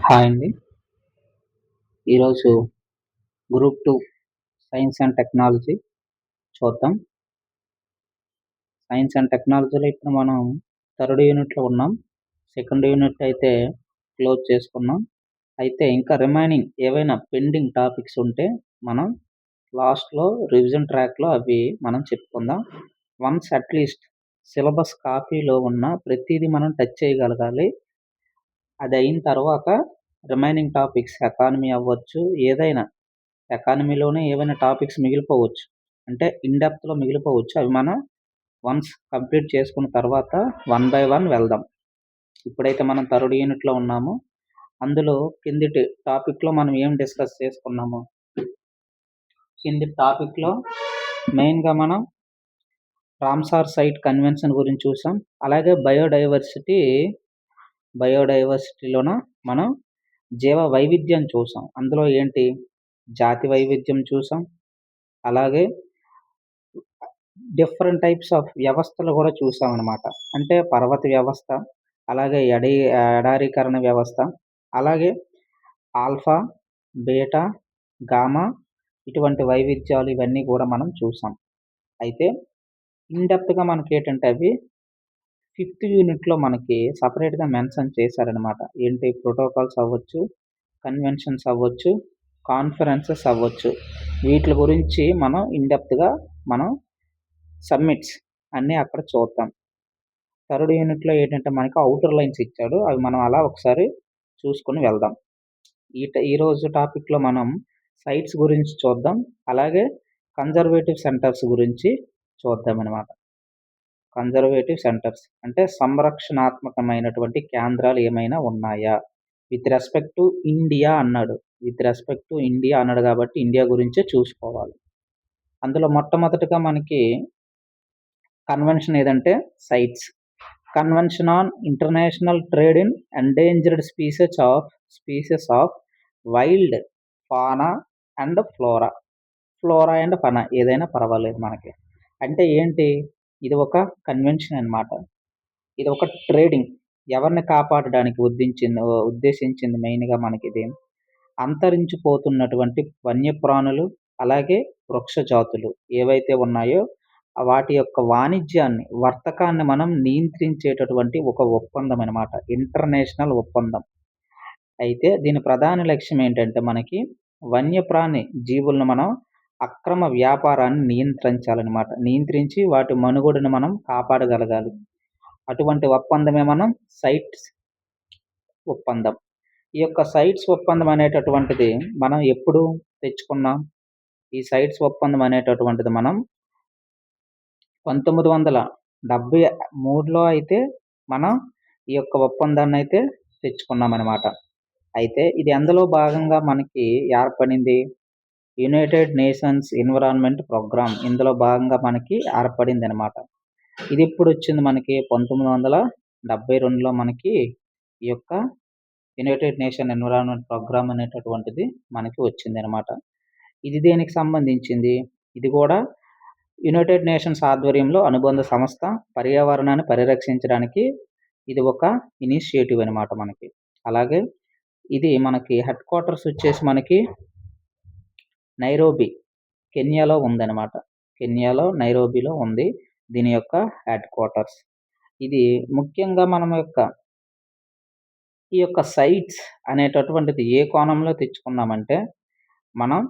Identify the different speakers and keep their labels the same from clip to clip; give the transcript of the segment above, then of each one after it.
Speaker 1: Hi అండి. ఈరోజు group 2 science and technology చూద్దాం. సైన్స్ అండ్ టెక్నాలజీలో ఇప్పుడు మనం థర్డ్ యూనిట్‌లో ఉన్నాం. సెకండ్ యూనిట్ అయితే క్లోజ్ చేసుకున్నాం. అయితే ఇంకా రిమైనింగ్ ఏవైనా పెండింగ్ టాపిక్స్ ఉంటే మనం లాస్ట్‌లో రివిజన్ ట్రాక్‌లో అవి మనం చెప్పుకుందాం. వన్స్ అట్‌లీస్ట్ సిలబస్ కాపీలో ఉన్న ప్రతీదీ మనం టచ్ చేయగలగాలి. అది అయిన తర్వాత రిమైనింగ్ టాపిక్స్ ఎకానమీ అవ్వచ్చు, ఏదైనా ఎకానమీలోనే ఏవైనా టాపిక్స్ మిగిలిపోవచ్చు. అంటే ఇన్ డెప్త్‌లో మిగిలిపోవచ్చు. అవి మనం వన్స్ కంప్లీట్ చేసుకున్న తర్వాత వన్ బై వన్ వెళ్దాం. ఇప్పుడైతే మనం థర్డ్ యూనిట్‌లో ఉన్నాము. అందులో కిందటి టాపిక్‌లో మనం ఏం డిస్కస్ చేసుకున్నాము? కిందటి టాపిక్‌లో మెయిన్‌గా మనం రామ్సార్ సైట్ కన్వెన్షన్ గురించి చూసాం. అలాగే బయోడైవర్సిటీలోన మనం జీవ వైవిధ్యం చూసాం. అందులో ఏంటి? జాతి వైవిధ్యం చూసాం. అలాగే డిఫరెంట్ టైప్స్ ఆఫ్ వ్యవస్థలు కూడా చూసామనమాట. అంటే పర్వత వ్యవస్థ, అలాగే ఎడారీకరణ వ్యవస్థ, అలాగే ఆల్ఫా, బీటా, గామా ఇటువంటి వైవిధ్యాలు ఇవన్నీ కూడా మనం చూసాం. అయితే ఇన్ డెప్త్‌గా మనకేంటంటే అవి ఫిఫ్త్ యూనిట్‌లో మనకి సెపరేట్‌గా మెన్షన్ చేశారనమాట. ఏంటి ప్రోటోకాల్స్ అవ్వచ్చు, కన్వెన్షన్స్ అవ్వచ్చు, కాన్ఫరెన్సెస్ అవ్వచ్చు. వీట్లి గురించి మనం ఇన్ డెప్త్‌గా మనం సబ్మిట్స్ అన్నీ అక్కడ చూద్దాం. థర్డ్ యూనిట్‌లో ఏంటంటే మనకి ఔటర్ లైన్స్ ఇచ్చాడు. అవి మనం అలా ఒకసారి చూసుకొని వెళ్దాం. ఈరోజు టాపిక్‌లో మనం సైట్స్ గురించి చూద్దాం. అలాగే కన్జర్వేటివ్ సెంటర్స్ గురించి చూద్దామనమాట. కన్జర్వేటివ్ సెంటర్స్ అంటే సంరక్షణాత్మకమైనటువంటి కేంద్రాలు ఏమైనా ఉన్నాయా? విత్ రెస్పెక్ట్ టు ఇండియా అన్నాడు. విత్ రెస్పెక్ట్ టు ఇండియా అన్నాడు కాబట్టి ఇండియా గురించే చూసుకోవాలి. అందులో మొట్టమొదటగా మనకి కన్వెన్షన్ ఏదంటే CITES. Convention on international trade in endangered species of wild fauna and flora. Flora and fauna ఏదైనా పర్వాలేదు మనకి. అంటే ఏంటి? ఇది ఒక కన్వెన్షన్ అన్నమాట. ఇది ఒక ట్రేడింగ్. ఎవరిని కాపాడడానికి ఉద్దేశించింది మెయిన్‌గా మనకిది. అంతరించిపోతున్నటువంటి వన్యప్రాణులు, అలాగే వృక్ష జాతులు ఏవైతే ఉన్నాయో వాటి యొక్క వాణిజ్యాన్ని, వర్తకాన్ని మనం నియంత్రించేటటువంటి ఒక ఒప్పందం అన్నమాట. ఇంటర్నేషనల్ ఒప్పందం. అయితే దీని ప్రధాన లక్ష్యం ఏంటంటే మనకి వన్యప్రాణి జీవులను మనం అక్రమ వ్యాపారాన్ని నియంత్రించాలన్నమాట. నియంత్రించి వాటి మనుగడను మనం కాపాడగలగాలి. అటువంటి ఒప్పందమే మనం సైట్స్ ఒప్పందం. ఈ యొక్క సైట్స్ ఒప్పందం అనేటటువంటిది మనం ఎప్పుడు తెచ్చుకున్నాం? ఈ సైట్స్ ఒప్పందం అనేటటువంటిది మనం 1973లో అయితే మనం ఈ యొక్క ఒప్పందాన్నయితే తెచ్చుకున్నామనమాట. అయితే ఇది ఎందులో భాగంగా మనకి ఏర్పడింది? యునైటెడ్ నేషన్స్ ఎన్విరాన్మెంట్ ప్రోగ్రామ్ ఇందులో భాగంగా మనకి ఏర్పడిందనమాట. ఇదెప్పుడొచ్చింది మనకి 1972లో మనకి ఈ యొక్క యునైటెడ్ నేషన్ ఎన్విరాన్మెంట్ ప్రోగ్రామ్ అనేటటువంటిది మనకి వచ్చిందనమాట. ఇది దేనికి సంబంధించింది? ఇది కూడా యునైటెడ్ నేషన్స్ ఆధ్వర్యంలో అనుబంధ సంస్థ పర్యావరణాన్ని పరిరక్షించడానికి ఇది ఒక ఇనిషియేటివ్ అనమాట మనకి. అలాగే ఇది మనకి హెడ్ క్వార్టర్స్ వచ్చేసి మనకి నైరోబి, కెన్యాలో ఉందనమాట. కెన్యాలో నైరోబిలో ఉంది దీని యొక్క హెడ్ క్వార్టర్స్. ఇది ముఖ్యంగా ఈ యొక్క సైట్స్ అనేటటువంటిది ఏ కోణంలో తెచ్చుకున్నామంటే మనం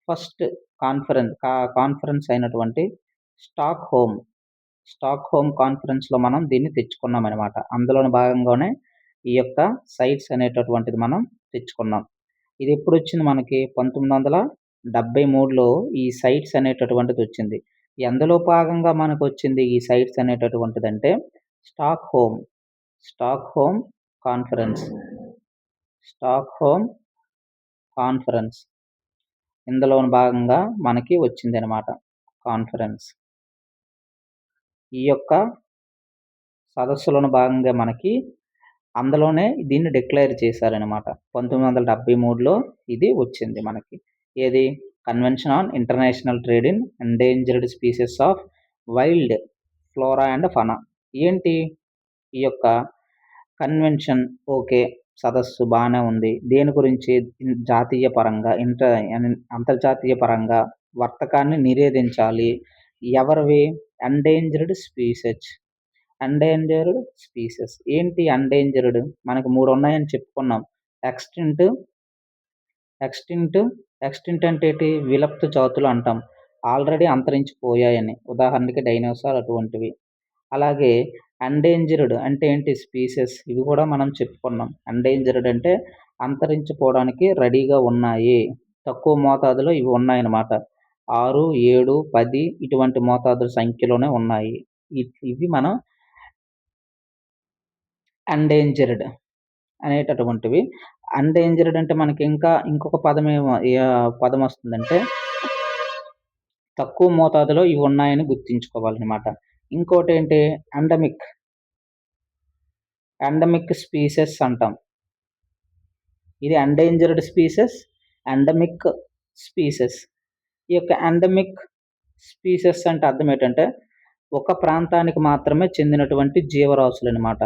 Speaker 1: ఫస్ట్ కాన్ఫరెన్స్ అయినటువంటి స్టాక్‌హోమ్ కాన్ఫరెన్స్‌లో మనం దీన్ని తెచ్చుకున్నామనమాట. అందులోని భాగంగానే ఈ యొక్క సైట్స్ అనేటటువంటిది మనం తెచ్చుకున్నాం. ఇది ఎప్పుడొచ్చింది మనకి 1973లో ఈ సైట్స్ అనేటటువంటిదొచ్చింది. ఎందులో భాగంగా మనకొచ్చింది ఈ సైట్స్ అనేటటువంటిదంటే Stockholm Stockholm conference. Stockholm conference. ఇందులోని భాగంగా మనకి వచ్చిందనమాట కాన్ఫరెన్స్. ఈ యొక్క సదస్సులోని భాగంగా మనకి అందులోనే దీన్ని డిక్లేర్ చేశారనమాట. 1973లో ఇది వచ్చింది మనకి. ఏది? Convention on international trade in endangered species of wild flora and fauna. ఏంటి? ఈ యొక్క కన్వెన్షన్ ఓకే. సదస్సు బానే ఉంది. దేని గురించి? జాతీయ పరంగా, అంతర్జాతీయ పరంగా వర్తకాన్ని నిరోధించాలి. ఎవరివి? Endangered species. Endangered species. ఏంటి ఎండేంజర్డ్? మనకు 3 ఉన్నాయని చెప్పుకున్నాం. ఎక్స్‌టింక్ట్, ఎక్స్‌టింక్ట్, ఎక్స్‌టింక్ట్ అంటే ఏటి? విలప్త జాతులు అంటాం. ఆల్రెడీ అంతరించిపోయాయని. ఉదాహరణకి డైనోసార్ అటువంటివి. అలాగే ఎండేంజర్డ్ అంటే ఏంటి? స్పీసెస్. ఇవి కూడా మనం చెప్పుకున్నాం. ఎండేంజర్డ్ అంటే అంతరించిపోవడానికి రెడీగా ఉన్నాయి. తక్కువ మోతాదులో ఇవి ఉన్నాయన్నమాట. 6, 7, 10 ఇటువంటి మోతాదుల సంఖ్యలోనే ఉన్నాయి. ఇవి మనం ఎండేంజర్డ్ అనేటటువంటివి. ఎండేంజర్డ్ అంటే మనకి ఇంకా ఇంకొక పదమొస్తుందంటే తక్కువ మోతాదులో ఇవి ఉన్నాయని గుర్తుంచుకోవాలన్నమాట. ఇంకోటేంటి? ఎండమిక్. ఎండమిక్ స్పీసెస్ అంటాం. ఇది ఎండేంజర్డ్ స్పీసెస్, ఎండమిక్ స్పీసెస్. ఈ యొక్క ఎండమిక్ స్పీసెస్ అంటే అర్థం ఏంటంటే, ఒక ప్రాంతానికి మాత్రమే చెందినటువంటి జీవరాశులనమాట.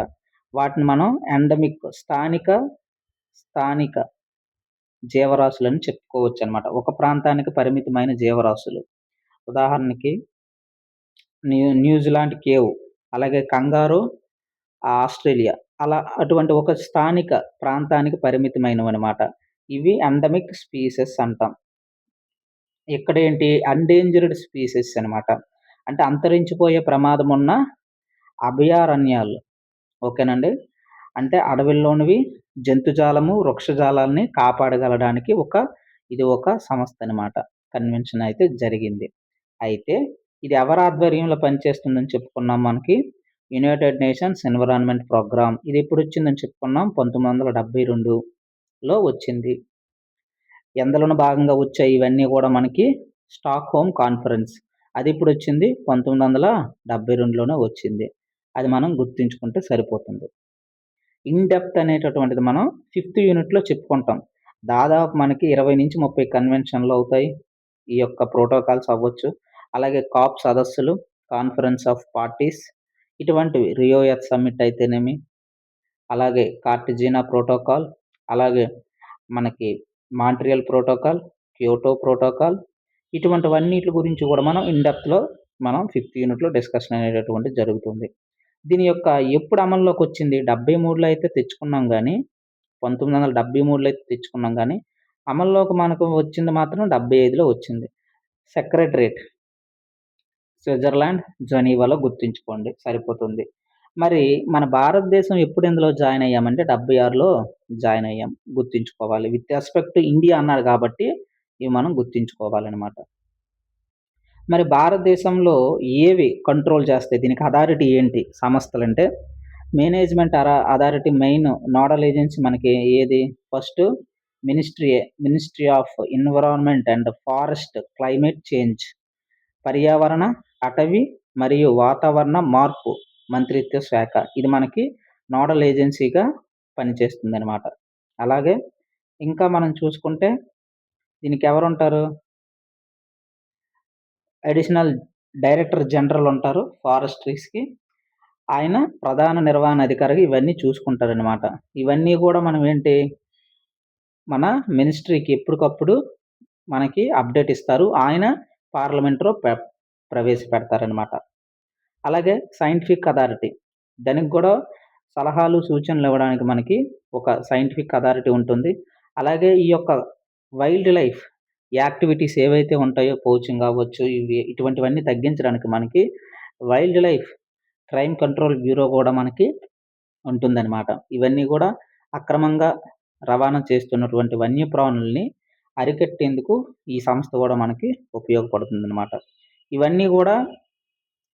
Speaker 1: వాటిని మనం ఎండమిక్ స్థానిక జీవరాశులని చెప్పుకోవచ్చనమాట. ఒక ప్రాంతానికి పరిమితమైన జీవరాశులు. ఉదాహరణకి న్యూజిలాండ్ కేవ్, అలాగే కంగారు ఆస్ట్రేలియా. అటువంటి ఒక స్థానిక ప్రాంతానికి పరిమితమైనవనమాట. ఇవి ఎండమిక్ స్పీసెస్ అంటాం. ఇక్కడేంటి? ఎండేంజర్డ్ స్పీసెస్ అనమాట. అంటే అంతరించిపోయే ప్రమాదమున్న అభయారణ్యాలు. ఓకేనండి. అంటే అడవుల్లోనివి జంతుజాలము, వృక్షజాలాల్ని కాపాడగలడానికి ఇది ఒక సంస్థ అనమాట. కన్వెన్షన్ అయితే జరిగింది. అయితే ఇది ఎవరి ఆధ్వర్యంలో పనిచేస్తుందని చెప్పుకున్నాం మనకి? United Nations Environment Programme. ఇది ఎప్పుడొచ్చిందని చెప్పుకున్నాం? 1972లో వచ్చింది. ఎందులోను భాగంగా వచ్చాయి ఇవన్నీ గూడా మనకి? Stockholm conference. అదెప్పుడొచ్చింది? 1972లోనే వచ్చింది. అది మనం గుర్తుంచుకుంటే సరిపోతుంది. ఇన్ డెప్త్ అనేటటువంటిది మనం 5థ్ యూనిట్‌లో చెప్పుకుంటాం. దాదాపు మనకి 20-30 కన్వెన్షన్‌లు అవుతాయి. ఈ యొక్క ప్రోటోకాల్స్ అవ్వచ్చు. అలాగే కాప్ సదస్సులు, కాన్ఫరెన్స్ ఆఫ్ పార్టీస్ ఇటువంటివి. రియో ఎర్త్ సమ్మిట్ అయితేనేమి, అలాగే కార్టెజినా ప్రోటోకాల్, అలాగే మనకి మాంట్రియల్ ప్రోటోకాల్, క్యోటో ప్రోటోకాల్ ఇటువంటివన్నిట్లి గురించి కూడా మనం ఇన్ డెప్త్‌లో మనం 5థ్ యూనిట్‌లో డిస్కషన్ అనేటటువంటిది జరుగుతుంది. దీని యొక్క ఎప్పుడు అమల్లోకొచ్చింది? 73లో అయితే తెచ్చుకున్నాం గానీ, 1973లో అయితే తెచ్చుకున్నాం గానీ, అమల్లోకి మనకు వచ్చింది మాత్రం 75లో వచ్చింది. సెక్రటరేట్ స్విట్జర్లాండ్, జెనీవాలో గుర్తుంచుకోండి సరిపోతుంది. మరి మన భారతదేశం ఎప్పుడు ఇందులో జాయిన్ అయ్యామంటే 76లో జాయిన్ అయ్యాం. గుర్తుంచుకోవాలి. విత్ రెస్పెక్ట్ టు ఇండియా అన్నారు కాబట్టి ఇవి మనం గుర్తుంచుకోవాలనమాట. మరి భారతదేశంలో ఏవి కంట్రోల్ చేస్తాయి? దీనికి అథారిటీ ఏంటి? సంస్థలంటే management authority main nodal agency మనకి ఏది? First ministry of environment and forest climate change. పర్యావరణ, అటవీ మరియు వాతావరణ మార్పు మంత్రిత్వ శాఖ. ఇది మనకి నోడల్ ఏజెన్సీగా పనిచేస్తుందనమాట. అలాగే ఇంకా మనం చూసుకుంటే దీనికి ఎవరుంటారు? అడిషనల్ డైరెక్టర్ జనరల్ ఉంటారు ఫారెస్ట్రీస్‌కి. ఆయన ప్రధాన నిర్వహణ అధికారిగా ఇవన్నీ చూసుకుంటారనమాట. ఇవన్నీ గూడా మనం ఏంటి? మన మినిస్ట్రీకి ఎప్పటికప్పుడు మనకి అప్డేట్ ఇస్తారు. ఆయన పార్లమెంట్‌లో ప్రవేశపెడతారనమాట. అలాగే సైంటిఫిక్ అథారిటీ. దానికి గూడా సలహాలు, సూచనలివ్వడానికి మనకి ఒక సైంటిఫిక్ అథారిటీ ఉంటుంది. అలాగే ఈ యొక్క వైల్డ్ లైఫ్ యాక్టివిటీస్ ఏవైతే ఉంటాయో పోచింగ్ అవ్వచ్చు, ఇటువంటివన్నీ తగ్గించడానికి మనకి wild life crime control bureau గూడా మనకి ఉంటుందనమాట. ఇవన్నీ గూడా అక్రమంగా రవాణా చేస్తున్నటువంటి వన్యప్రాణుల్ని అరికట్టేందుకు ఈ సంస్థ గూడా మనకి ఉపయోగపడుతుందనమాట. ఇవన్నీ గూడా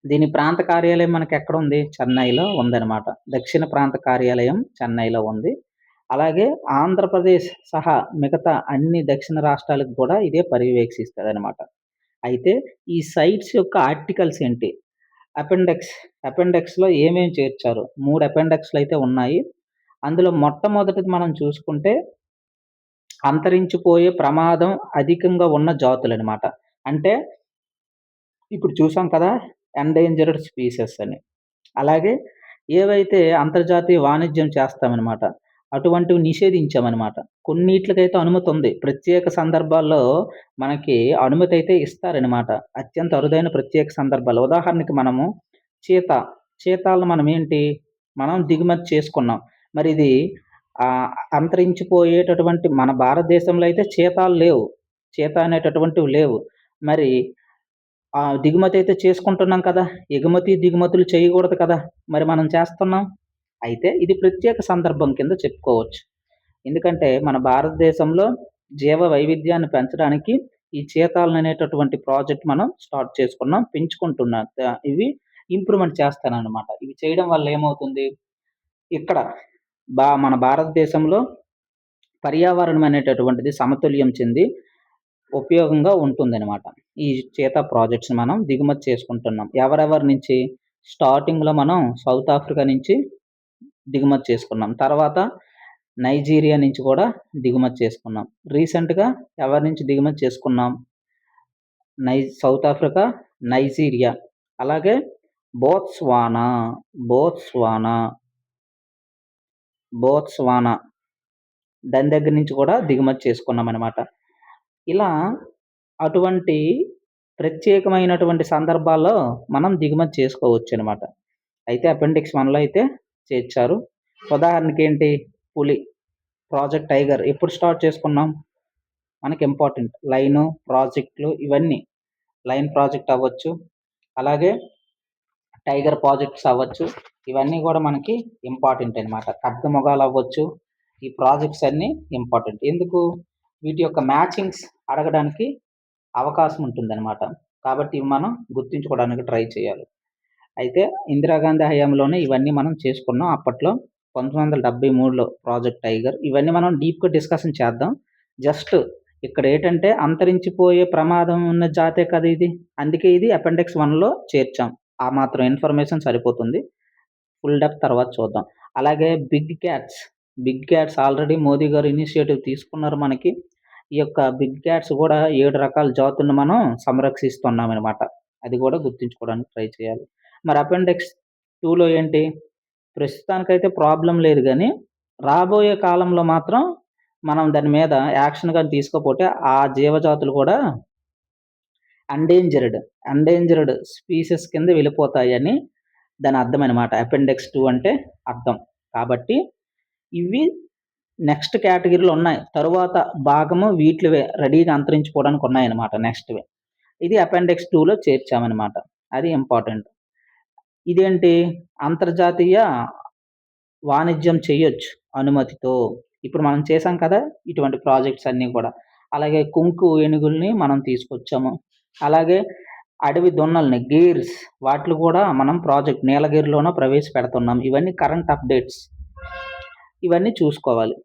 Speaker 1: దీని ప్రాంత కార్యాలయం మనకెక్కడుంది? చెన్నైలో ఉందనమాట. దక్షిణ ప్రాంత కార్యాలయం చెన్నైలో ఉంది. అలాగే ఆంధ్రప్రదేశ్ సహా మిగతా అన్ని దక్షిణ రాష్ట్రాలకు కూడా ఇదే పర్యవేక్షిస్తదనమాట. అయితే ఈ సైట్స్ యొక్క ఆర్టికల్స్ ఏంటి? అపెండెక్స్‌లో ఏమేమి చేర్చారు? 3 అపెండెక్స్‌లయితే ఉన్నాయి. అందులో మొట్టమొదటిది మనం చూసుకుంటే అంతరించిపోయే ప్రమాదం అధికంగా ఉన్న జాతులనమాట. అంటే ఇప్పుడు చూసాం కదా! ఎండేంజర్డ్ స్పీసెస్ అని. అలాగే ఏవైతే అంతర్జాతీయ వాణిజ్యం చేస్తామనమాట. అటువంటివి నిషేధించామనమాట. కొన్నిట్లకైతే అనుమతుంది. ప్రత్యేక సందర్భాల్లో మనకి అనుమతయితే ఇస్తారనమాట. అత్యంత అరుదైన ప్రత్యేక సందర్భాలు. ఉదాహరణకి మనము చీత, చీతాలను మనం దిగుమతి చేసుకున్నాం. మరిది ఆహ్, అంతరించిపోయేటటువంటి మన భారతదేశంలో అయితే చీతాలు లేవు. చీతా అనేటటువంటివి లేవు. మరి దిగుమతయితే చేసుకుంటున్నాం కదా! ఎగుమతి, దిగుమతులు చేయకూడదు కదా! మరి మనం చేస్తున్నాం. అయితే ఇది ప్రత్యేక సందర్భం కింద చెప్పుకోవచ్చు. ఎందుకంటే మన భారతదేశంలో జీవ వైవిధ్యాన్ని పెంచడానికి ఈ చీతాలననేటటువంటి ప్రాజెక్ట్ మనం స్టార్ట్ చేసుకున్నాం. పెంచుకుంటున్నాం. ఇవి ఇంప్రూవ్‌మెంట్ చేస్తాననమాట. ఇవి చేయడం వల్ల ఏమవుతుంది? ఇక్కడ మన భారతదేశంలో పర్యావరణం అనేటటువంటిది సమతుల్యం చెంది ఉపయోగంగా ఉంటుందనమాట. ఈ చీతా ప్రాజెక్ట్స్ మనం దిగుమతి చేసుకుంటున్నాం. ఎవరెవరి నుంచి? స్టార్టింగ్‌లో మనం సౌత్ ఆఫ్రికా నుంచి దిగుమతి చేసుకున్నాం. తర్వాత నైజీరియా నుంచి కూడా దిగుమతి చేసుకున్నాం. రీసెంట్‌గా ఎవరి నుంచి దిగుమతి చేసుకున్నాం? సౌత్ ఆఫ్రికా, నైజీరియా, అలాగే బోత్స్వానా, బోత్స్వానా, బోత్స్వానా దాని దగ్గర నుంచి కూడా దిగుమతి చేసుకున్నామనమాట. ఇలా అటువంటి ప్రత్యేకమైనటువంటి సందర్భాల్లో మనం దిగుమతి చేసుకోవచ్చనమాట. అయితే అపెండిక్స్ 1లో అయితే చేర్చారు. ఉదాహరణకేంటి? పులి, ప్రాజెక్ట్ టైగర్ ఎప్పుడు స్టార్ట్ చేసుకున్నాం? మనకి ఇంపార్టెంట్. లయను, ప్రాజెక్ట్‌లు ఇవన్నీ. లయన్ ప్రాజెక్ట్ అవ్వచ్చు, అలాగే టైగర్ ప్రాజెక్ట్స్ అవ్వచ్చు. ఇవన్నీ గూడా మనకి ఇంపార్టెంట్ అనమాట. ఖడ్గమృగాలవ్వచ్చు. ఈ ప్రాజెక్ట్స్ అన్నీ ఇంపార్టెంట్. ఎందుకు? వీటి యొక్క మ్యాచింగ్స్ అడగడానికి అవకాశం ఉంటుందనమాట. కాబట్టి ఇవి మనం గుర్తుంచుకోవడానికి ట్రై చేయాలి. అయితే ఇందిరాగాంధీ హయాంలోనే ఇవన్నీ మనం చేసుకున్నాం. అప్పట్లో 1973లో ప్రాజెక్ట్ టైగర్. ఇవన్నీ మనం డీప్‌గా డిస్కషన్ చేద్దాం. జస్ట్ ఇక్కడేటంటే అంతరించిపోయే ప్రమాదం ఉన్న జాతే కదా ఇది. అందుకే ఇది అపెండిక్స్ 1లో చేర్చాం. ఆ మాత్రం ఇన్ఫర్మేషన్ సరిపోతుంది. ఫుల్ డెప్త్ తర్వాత చూద్దాం. అలాగే big cats. Big cats already Modi garu initiative తీసుకున్నారు మనకి. ఈ యొక్క బిగ్ క్యాట్స్ గూడా 7 రకాల జాతులను మనం సంరక్షిస్తున్నామనమాట. అది గూడా గుర్తుంచుకోవడానికి ట్రై చేయాలి. మరి అపెండిక్స్ 2లో ఏంటి? ప్రస్తుతానికైతే ప్రాబ్లమ్ లేదు గానీ, రాబోయే కాలంలో మాత్రం మనం దాని మీద యాక్షన్ గాని తీసుకోపోతే ఆ జీవజాతులు గూడా ఎండేంజర్డ్, ఎండేంజర్డ్ స్పీసీస్ కింద వెళ్ళిపోతాయని దాని అర్థమనమాట. అపెండిక్స్ 2 అంటే అర్థం. కాబట్టి ఇవి నెక్స్ట్ కేటగిరీలో ఉన్నాయి. తరువాత భాగము వీటిలివే రెడీగా అంతరించిపోవడానికి ఉన్నాయన్నమాట నెక్స్ట్‌వి. ఇది అపెండిక్స్ 2లో చేర్చామనమాట. అది ఇంపార్టెంట్. ఇదేంటి? అంతర్జాతీయ వాణిజ్యం చెయ్యొచ్చు అనుమతితో. ఇప్పుడు మనం చేసాం కదా! ఇటువంటి ప్రాజెక్ట్స్ అన్నీ కూడా. అలాగే కుంకు ఏనుగుల్ని మనం తీసుకొచ్చాము. అలాగే అడవి దున్నల్ని గీర్స్ వాటిని కూడా మనం ప్రాజెక్ట్ నీలగిరిలోన ప్రవేశపెడుతున్నాం. ఇవన్నీ కరెంట్ అప్డేట్స్. ఇవన్నీ చూసుకోవాలి.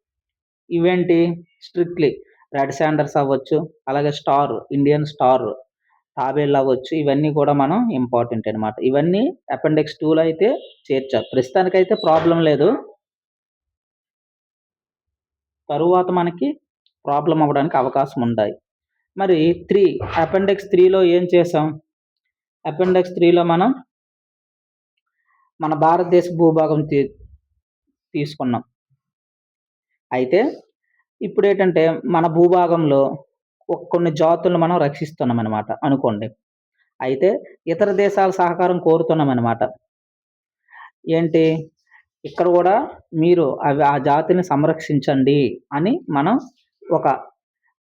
Speaker 1: ఇవేంటి? స్ట్రిక్ట్‌లీ రెడ్ శాండర్స్ అవ్వచ్చు, అలాగే స్టార్, ఇండియన్ స్టార్, తాబేళ్లు అవ్వచ్చు. ఇవన్నీ కూడా మనం ఇంపార్టెంట్ అనమాట. ఇవన్నీ అపెండిక్స్ 2లో అయితే చేర్చారు. ప్రస్తుతానికైతే ప్రాబ్లమ్ లేదు. తరువాత మనకి ప్రాబ్లమ్ అవ్వడానికి అవకాశం ఉంటాయి. మరి 3 అపెండిక్స్ 3లో ఏం చేసాం? అపెండిక్స్ 3లో మనం మన భారతదేశ భూభాగం తీసుకున్నాం. అయితే ఇప్పుడేటంటే మన భూభాగంలో కొన్ని జాతులను మనం రక్షిస్తున్నామనమాట అనుకోండి. అయితే ఇతర దేశాల సహకారం కోరుతున్నామనమాట. ఏంటి? ఇక్కడ గూడా మీరు ఆ జాతిని సంరక్షించండి అని మనం ఒక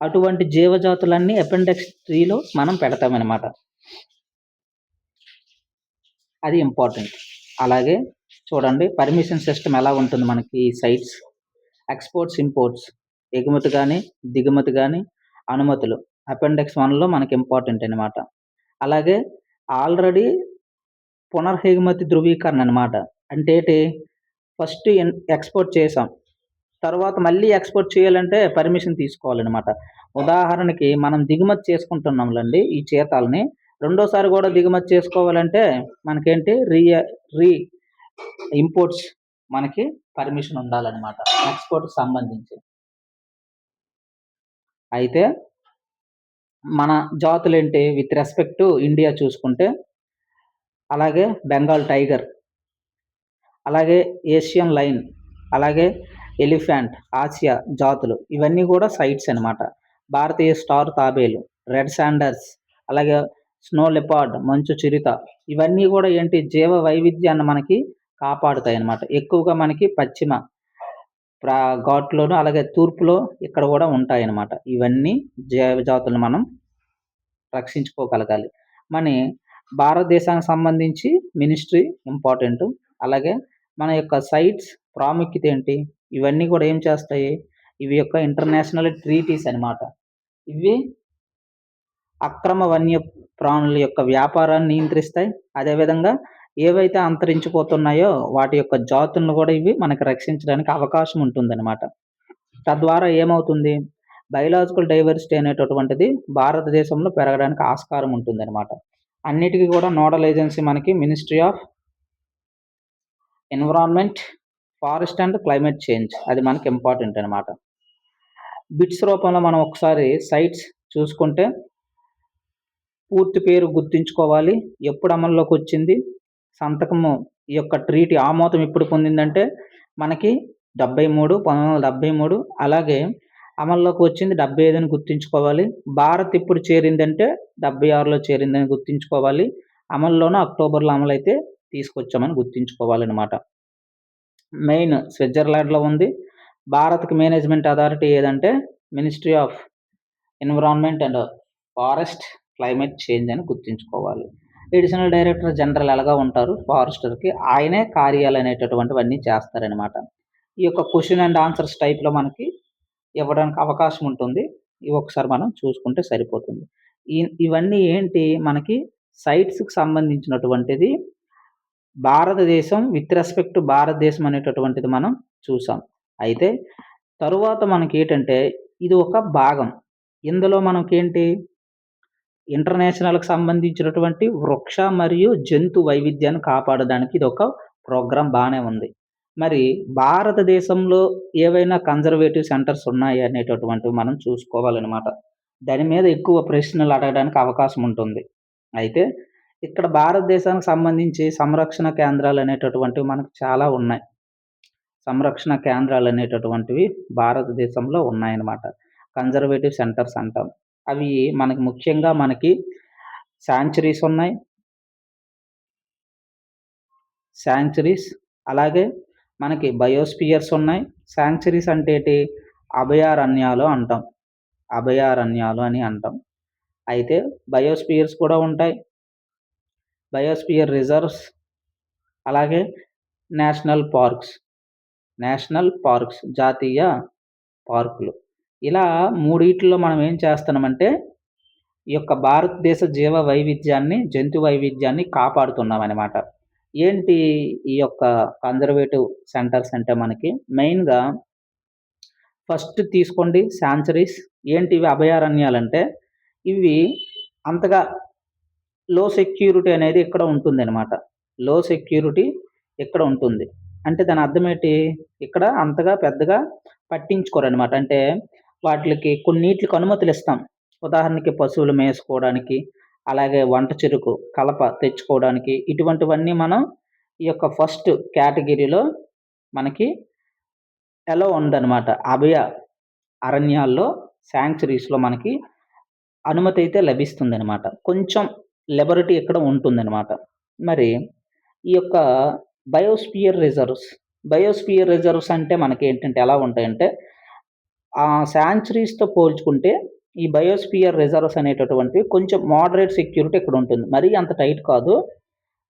Speaker 1: అటువంటి జీవజాతులన్నీ అపెండిక్స్ 3లో మనం పెడతామనమాట. అది ఇంపార్టెంట్. అలాగే చూడండి పర్మిషన్ సిస్టమ్ ఎలా ఉంటుంది మనకి సైట్స్. ఎక్స్‌పోర్ట్స్, ఇంపోర్ట్స్ ఎగుమతి గాని, దిగుమతి గాని, అనుమతులు అపెండిక్స్ 1లో మనకి ఇంపార్టెంట్ అనమాట. అలాగే ఆల్రెడీ పునర్హెగుమతి ధృవీకరణ అనమాట. అంటే ఫస్ట్ ఎక్స్‌పోర్ట్ చేసాం. తర్వాత మళ్ళీ ఎక్స్‌పోర్ట్ చేయాలంటే పర్మిషన్ తీసుకోవాలనమాట. ఉదాహరణకి మనం దిగుమతి చేసుకుంటున్నాంలెండి ఈ చీతాల్ని. రెండోసారి గూడా దిగుమతి చేసుకోవాలంటే మనకేంటి రీ ఇంపోర్ట్స్ మనకి పర్మిషన్ ఉండాలనమాట. ఎక్స్‌పోర్ట్‌కి సంబంధించి. అయితే మన జాతులేంటి విత్ రెస్పెక్ట్ టు ఇండియా చూసుకుంటే, అలాగే బెంగాల్ టైగర్, అలాగే ఏషియన్ లయన్, అలాగే ఎలిఫెంట్, ఆసియా జాతులు ఇవన్నీ కూడా సైట్స్ అనమాట. భారతీయ స్టార్ తాబేలు, రెడ్ శాండర్స్, అలాగే స్నో లెపార్డ్, మంచు చిరుత ఇవన్నీ కూడా ఏంటి జీవ వైవిధ్యాన్ని మనకి కాపాడుతాయన్నమాట. ఎక్కువగా మనకి పశ్చిమ ఘాట్‌లోను అలాగే తూర్పులో ఇక్కడ కూడా ఉంటాయన్నమాట. ఇవన్నీ జీవ జాతులను మనం రక్షించుకోగలగాలి. మని భారతదేశానికి సంబంధించి మినిస్ట్రీ ఇంపార్టెంటు. అలాగే మన యొక్క సైట్స్ ప్రాముఖ్యత ఏంటి? ఇవన్నీ కూడా ఏం చేస్తాయి? ఇవి యొక్క ఇంటర్నేషనల్ ట్రీటీస్ అనమాట. ఇవి అక్రమ వన్య ప్రాణుల యొక్క వ్యాపారాన్ని నియంత్రిస్తాయి. అదేవిధంగా ఏవైతే అంతరించిపోతున్నాయో వాటి యొక్క జాతులను కూడా ఇవి మనకు రక్షించడానికి అవకాశం ఉంటుందన్నమాట. తద్వారా ఏమవుతుంది? బయోలాజికల్ డైవర్సిటీ అనేటటువంటిది భారతదేశంలో పెరగడానికి ఆస్కారం ఉంటుందన్నమాట. అన్నిటికి కూడా నోడల్ ఏజెన్సీ మనకి ministry of environment, forest and climate change. అది మనకి ఇంపార్టెంట్ అనమాట. బిట్స్ రూపంలో మనం ఒకసారి సైట్స్ చూసుకుంటే పూర్తి పేరు గుర్తుంచుకోవాలి. ఎప్పుడు అమల్లోకి వచ్చింది? సంతకము ఈ యొక్క ట్రీటీ ఆమోదం ఎప్పుడు పొందిందంటే మనకి 1973 అలాగే అమల్లోకి వచ్చింది 75 అని గుర్తుంచుకోవాలి. భారత్ ఎప్పుడు చేరిందంటే 76లో చేరిందని గుర్తుంచుకోవాలి. అమల్లోనూ అక్టోబర్‌లో అమలైతే తీసుకొచ్చామని గుర్తుంచుకోవాలనమాట. మెయిన్ స్విట్జర్లాండ్‌లో ఉంది. భారత్‌కి మేనేజ్మెంట్ అథారిటీ ఏదంటే ministry of environment and forest, climate change అని గుర్తుంచుకోవాలి. అడిషనల్ డైరెక్టర్ జనరల్ ఎలాగా ఉంటారు ఫారెస్టర్‌కి. ఆయనే కార్యాలు అనేటటువంటివన్నీ చేస్తారనమాట. ఈ యొక్క క్వెషన్ అండ్ ఆన్సర్స్ టైప్‌లో మనకి ఇవ్వడానికి అవకాశం ఉంటుంది. ఇవి ఒకసారి మనం చూసుకుంటే సరిపోతుంది. ఇవన్నీ ఏంటి మనకి సైట్స్‌కి సంబంధించినటువంటిది భారతదేశం విత్ రెస్పెక్ట్ టు భారతదేశం అనేటటువంటిది మనం చూసాం. అయితే తరువాత మనకేంటంటే ఇది ఒక భాగం. ఇందులో మనకేంటి ఇంటర్నేషనల్‌కి సంబంధించినటువంటి వృక్ష మరియు జంతు వైవిధ్యాన్ని కాపాడడానికి ఇదొక ప్రోగ్రామ్ బానే ఉంది. మరి భారతదేశంలో ఏవైనా కన్జర్వేటివ్ సెంటర్స్ ఉన్నాయా అనేటటువంటివి మనం చూసుకోవాలనమాట. దాని మీద ఎక్కువ ప్రశ్నలు అడగడానికి అవకాశం ఉంటుంది. అయితే ఇక్కడ భారతదేశానికి సంబంధించి సంరక్షణ కేంద్రాలు అనేటటువంటివి మనకు చాలా ఉన్నాయి. సంరక్షణ కేంద్రాలు అనేటటువంటివి భారతదేశంలో ఉన్నాయన్నమాట. కన్జర్వేటివ్ సెంటర్స్ అంటాం. అవి మనకి ముఖ్యంగా మనకి శాంక్చురీస్ ఉన్నాయి. శాంక్చురీస్ అలాగే మనకి బయోస్పియర్స్ ఉన్నాయి. శాంక్చురీస్ అంటే ఏటి? అభయారణ్యాలు అంటాం. అభయారణ్యాలు అని అంటాం. అయితే బయోస్పియర్స్ కూడా ఉంటాయి. బయోస్పియర్ రిజర్వ్స్ అలాగే నేషనల్ పార్క్స్. నేషనల్ పార్క్స్ జాతీయ పార్కులు. ఇలా మూడిట్లో మనం ఏం చేస్తున్నామంటే ఈ యొక్క భారతదేశ జీవ వైవిధ్యాన్ని, జంతు వైవిధ్యాన్ని కాపాడుతున్నామనమాట. ఏంటి ఈ యొక్క కన్జర్వేటివ్ సెంటర్స్ అంటే మనకి మెయిన్‌గా ఫస్ట్ తీసుకోండి శాంక్చురీస్. ఏంటి ఇవి అభయారణ్యాలంటే ఇవి అంతగా లో సెక్యూరిటీ అనేది ఇక్కడ ఉంటుందనమాట. లో సెక్యూరిటీ ఇక్కడ ఉంటుంది. అంటే దాని అర్థం ఏంటి? ఇక్కడ అంతగా పెద్దగా పట్టించుకోరనమాట. అంటే వాటిలకి కొన్నిట్లికి అనుమతులిస్తాం. ఉదాహరణకి పశువులు మేసుకోవడానికి, అలాగే వంట చెరకు, కలప తెచ్చుకోవడానికి ఇటువంటివన్నీ మనం ఈ యొక్క ఫస్ట్ కేటగిరీలో మనకి ఎలో ఉందనమాట. అభయ అరణ్యాల్లో శాంక్చురీస్‌లో మనకి అనుమతైతే లభిస్తుందనమాట. కొంచెం లిబర్టీ ఇక్కడ ఉంటుందనమాట. మరి ఈ యొక్క బయోస్పియర్ రిజర్వ్స్ అంటే మనకేంటంటే ఎలా ఉంటాయంటే శాంక్చురీస్‌తో పోల్చుకుంటే ఈ బయోస్పియర్ రిజర్వ్స్ అనేటటువంటివి కొంచెం మోడరేట్ సెక్యూరిటీ ఇక్కడ ఉంటుంది. మరీ అంత టైట్ కాదు.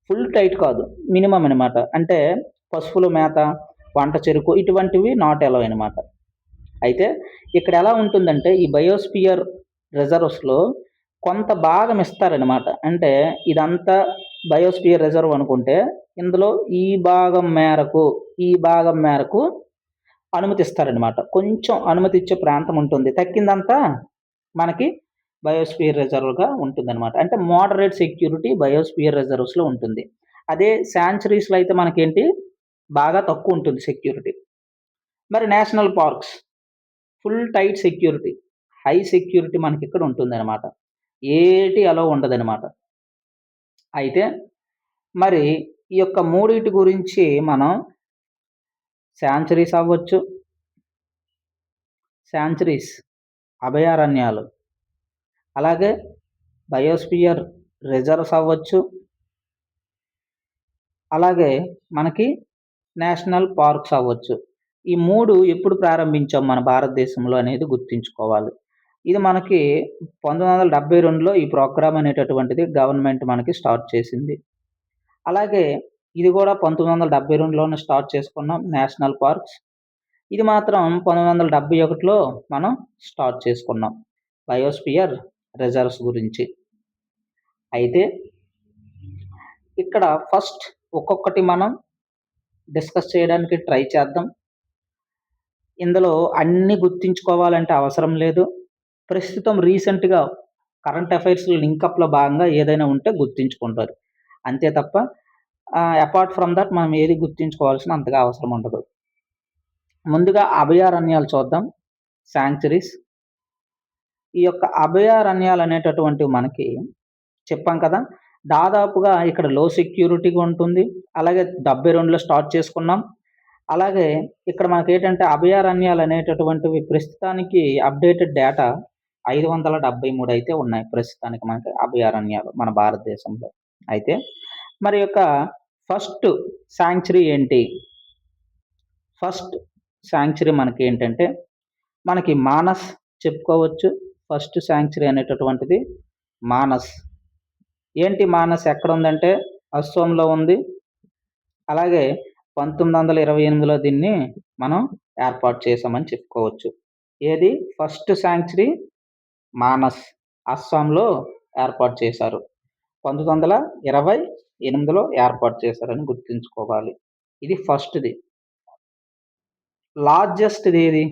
Speaker 1: ఫుల్ టైట్ కాదు. మినిమమ్ అనమాట. అంటే పశువుల మేత, వంట చెరకు ఇటువంటివి నాట్ అలౌ అనమాట. అయితే ఇక్కడ ఎలా ఉంటుందంటే ఈ బయోస్పియర్ రిజర్వ్స్‌లో కొంత భాగం ఇస్తారనమాట. అంటే ఇదంతా బయోస్పియర్ రిజర్వ్ అనుకుంటే ఇందులో ఈ భాగం మేరకు అనుమతిస్తారనమాట. కొంచెం అనుమతిచ్చే ప్రాంతం ఉంటుంది. తక్కిందంతా మనకి బయోస్పియర్ రిజర్వ్‌గా ఉంటుందనమాట. అంటే మోడరేట్ సెక్యూరిటీ బయోస్పియర్ రిజర్వ్స్‌లో ఉంటుంది. అదే శాంక్చురీస్‌లో అయితే మనకేంటి బాగా తక్కువ ఉంటుంది సెక్యూరిటీ. మరి national parks full tight security, high security మనకిక్కడ ఉంటుందనమాట. ఏటి అలో ఉండదనమాట. అయితే మరి ఈ యొక్క మూడిటి గురించి మనం శాంక్చురీస్ అవ్వచ్చు, శాంచురీస్ అభయారణ్యాలు, అలాగే బయోస్పియర్ రిజర్వ్స్ అవ్వచ్చు, అలాగే మనకి నేషనల్ పార్క్స్ అవ్వచ్చు. ఈ 3 ఎప్పుడు ప్రారంభించాం మన భారతదేశంలో అనేది గుర్తుంచుకోవాలి. ఇది మనకి 1972లో ఈ ప్రోగ్రామ్ అనేటటువంటిది గవర్నమెంట్ మనకి స్టార్ట్ చేసింది. అలాగే ఇది కూడా 1972లోనే స్టార్ట్ చేసుకున్నాం నేషనల్ పార్క్స్. ఇది మాత్రం 1971లో మనం స్టార్ట్ చేసుకున్నాం బయోస్పియర్ రిజర్వ్స్ గురించి. అయితే ఇక్కడ ఫస్ట్ ఒక్కొక్కటి మనం డిస్కస్ చేయడానికి ట్రై చేద్దాం. ఇందులో అన్నీ గుర్తుంచుకోవాలంటే అవసరం లేదు. ప్రస్తుతం రీసెంట్‌గా కరెంట్ అఫైర్స్ లింకప్‌లో భాగంగా ఏదైనా ఉంటే గుర్తుంచుకుంటారు. అంతే తప్ప అపార్ట్ ఫ్రమ్ దట్ మనం ఏది గుర్తుంచుకోవాల్సిన అంతగా అవసరం ఉండదు. ముందుగా అభయారణ్యాలు చూద్దాం. శాంక్చురీస్. ఈ యొక్క అభయారణ్యాలు అనేటటువంటివి మనకి చెప్పాం కదా! దాదాపుగా ఇక్కడ లో సెక్యూరిటీగా ఉంటుంది. అలాగే 72లో స్టార్ట్ చేసుకున్నాం. అలాగే ఇక్కడ మనకేంటంటే అభయారణ్యాలు అనేటటువంటివి ప్రస్తుతానికి అప్డేటెడ్ డేటా 573 అయితే ఉన్నాయి ప్రస్తుతానికి మనకి అభయారణ్యాలు మన భారతదేశంలో. అయితే మరి యొక్క ఫస్ట్ శాంక్చురీ ఏంటి? ఫస్ట్ శాంక్చురీ మనకేంటంటే మనకి మానస్ చెప్పుకోవచ్చు. ఫస్ట్ శాంక్చురీ అనేటటువంటిది మానస్. ఏంటి మానస్ ఎక్కడుందంటే అస్సోంలో ఉంది. అలాగే 1928లో దీన్ని మనం ఏర్పాటు చేశామని చెప్పుకోవచ్చు. ఏది ఫస్ట్ శాంక్చురీ మానస్ అస్సాంలో ఏర్పాటు చేశారు. 1928లో ఏర్పాటు చేశారని గుర్తుంచుకోవాలి. ఇది ఫస్ట్‌ది. లార్జెస్ట్‌ది ఏది?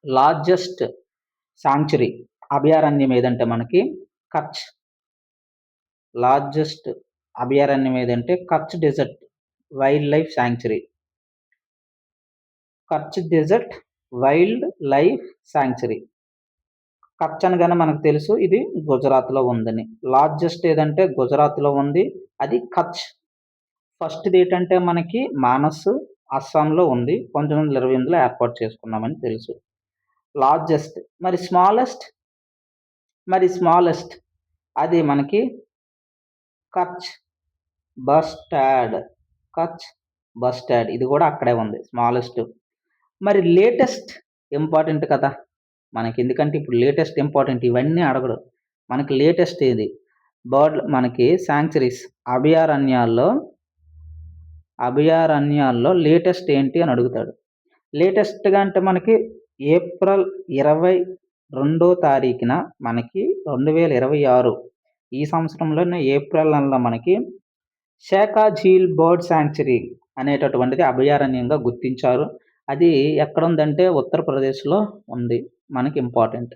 Speaker 1: లార్జెస్ట్ శాంక్చురీ అభయారణ్యం ఏదంటే మనకి కచ్. లార్జెస్ట్ అభయారణ్యం ఏదంటే Kutch desert wildlife sanctuary. Kutch desert wildlife sanctuary. Kutch అనగానే మనకు తెలుసు ఇది గుజరాత్‌లో ఉందని. లార్జెస్ట్ ఏదంటే గుజరాత్‌లో ఉంది. అది కచ్. ఫస్ట్‌ది ఏంటంటే మనకి మానస్ అస్సాంలో ఉంది. 1928లో ఏర్పాటు చేసుకున్నామని తెలుసు. లార్జెస్ట్. మరి స్మాలెస్ట్ అది మనకి కచ్ బస్టాడ్. కచ్ బస్టాడ్ ఇది కూడా అక్కడే ఉంది స్మాలెస్ట్. మరి లేటెస్ట్ ఇంపార్టెంట్ కదా! మనకి ఎందుకంటే ఇప్పుడు లేటెస్ట్ ఇంపార్టెంట్ ఇవన్నీ అడగడు. మనకి లేటెస్ట్ ఏది? మనకి శాంక్చురీస్ అభయారణ్యాల్లో లేటెస్ట్ ఏంటి అని అడుగుతాడు. లేటెస్ట్‌గా అంటే మనకి ఏప్రిల్ 22వ తారీఖున మనకి 2026 ఈ సంవత్సరంలోనే ఏప్రిల్ నెలలో మనకి షేకా ఝీల్ బర్డ్ శాంక్చురీ అనేటటువంటిది అభయారణ్యంగా గుర్తించారు. అది ఎక్కడుందంటే ఉత్తరప్రదేశ్‌లో ఉంది. మనకి ఇంపార్టెంట్.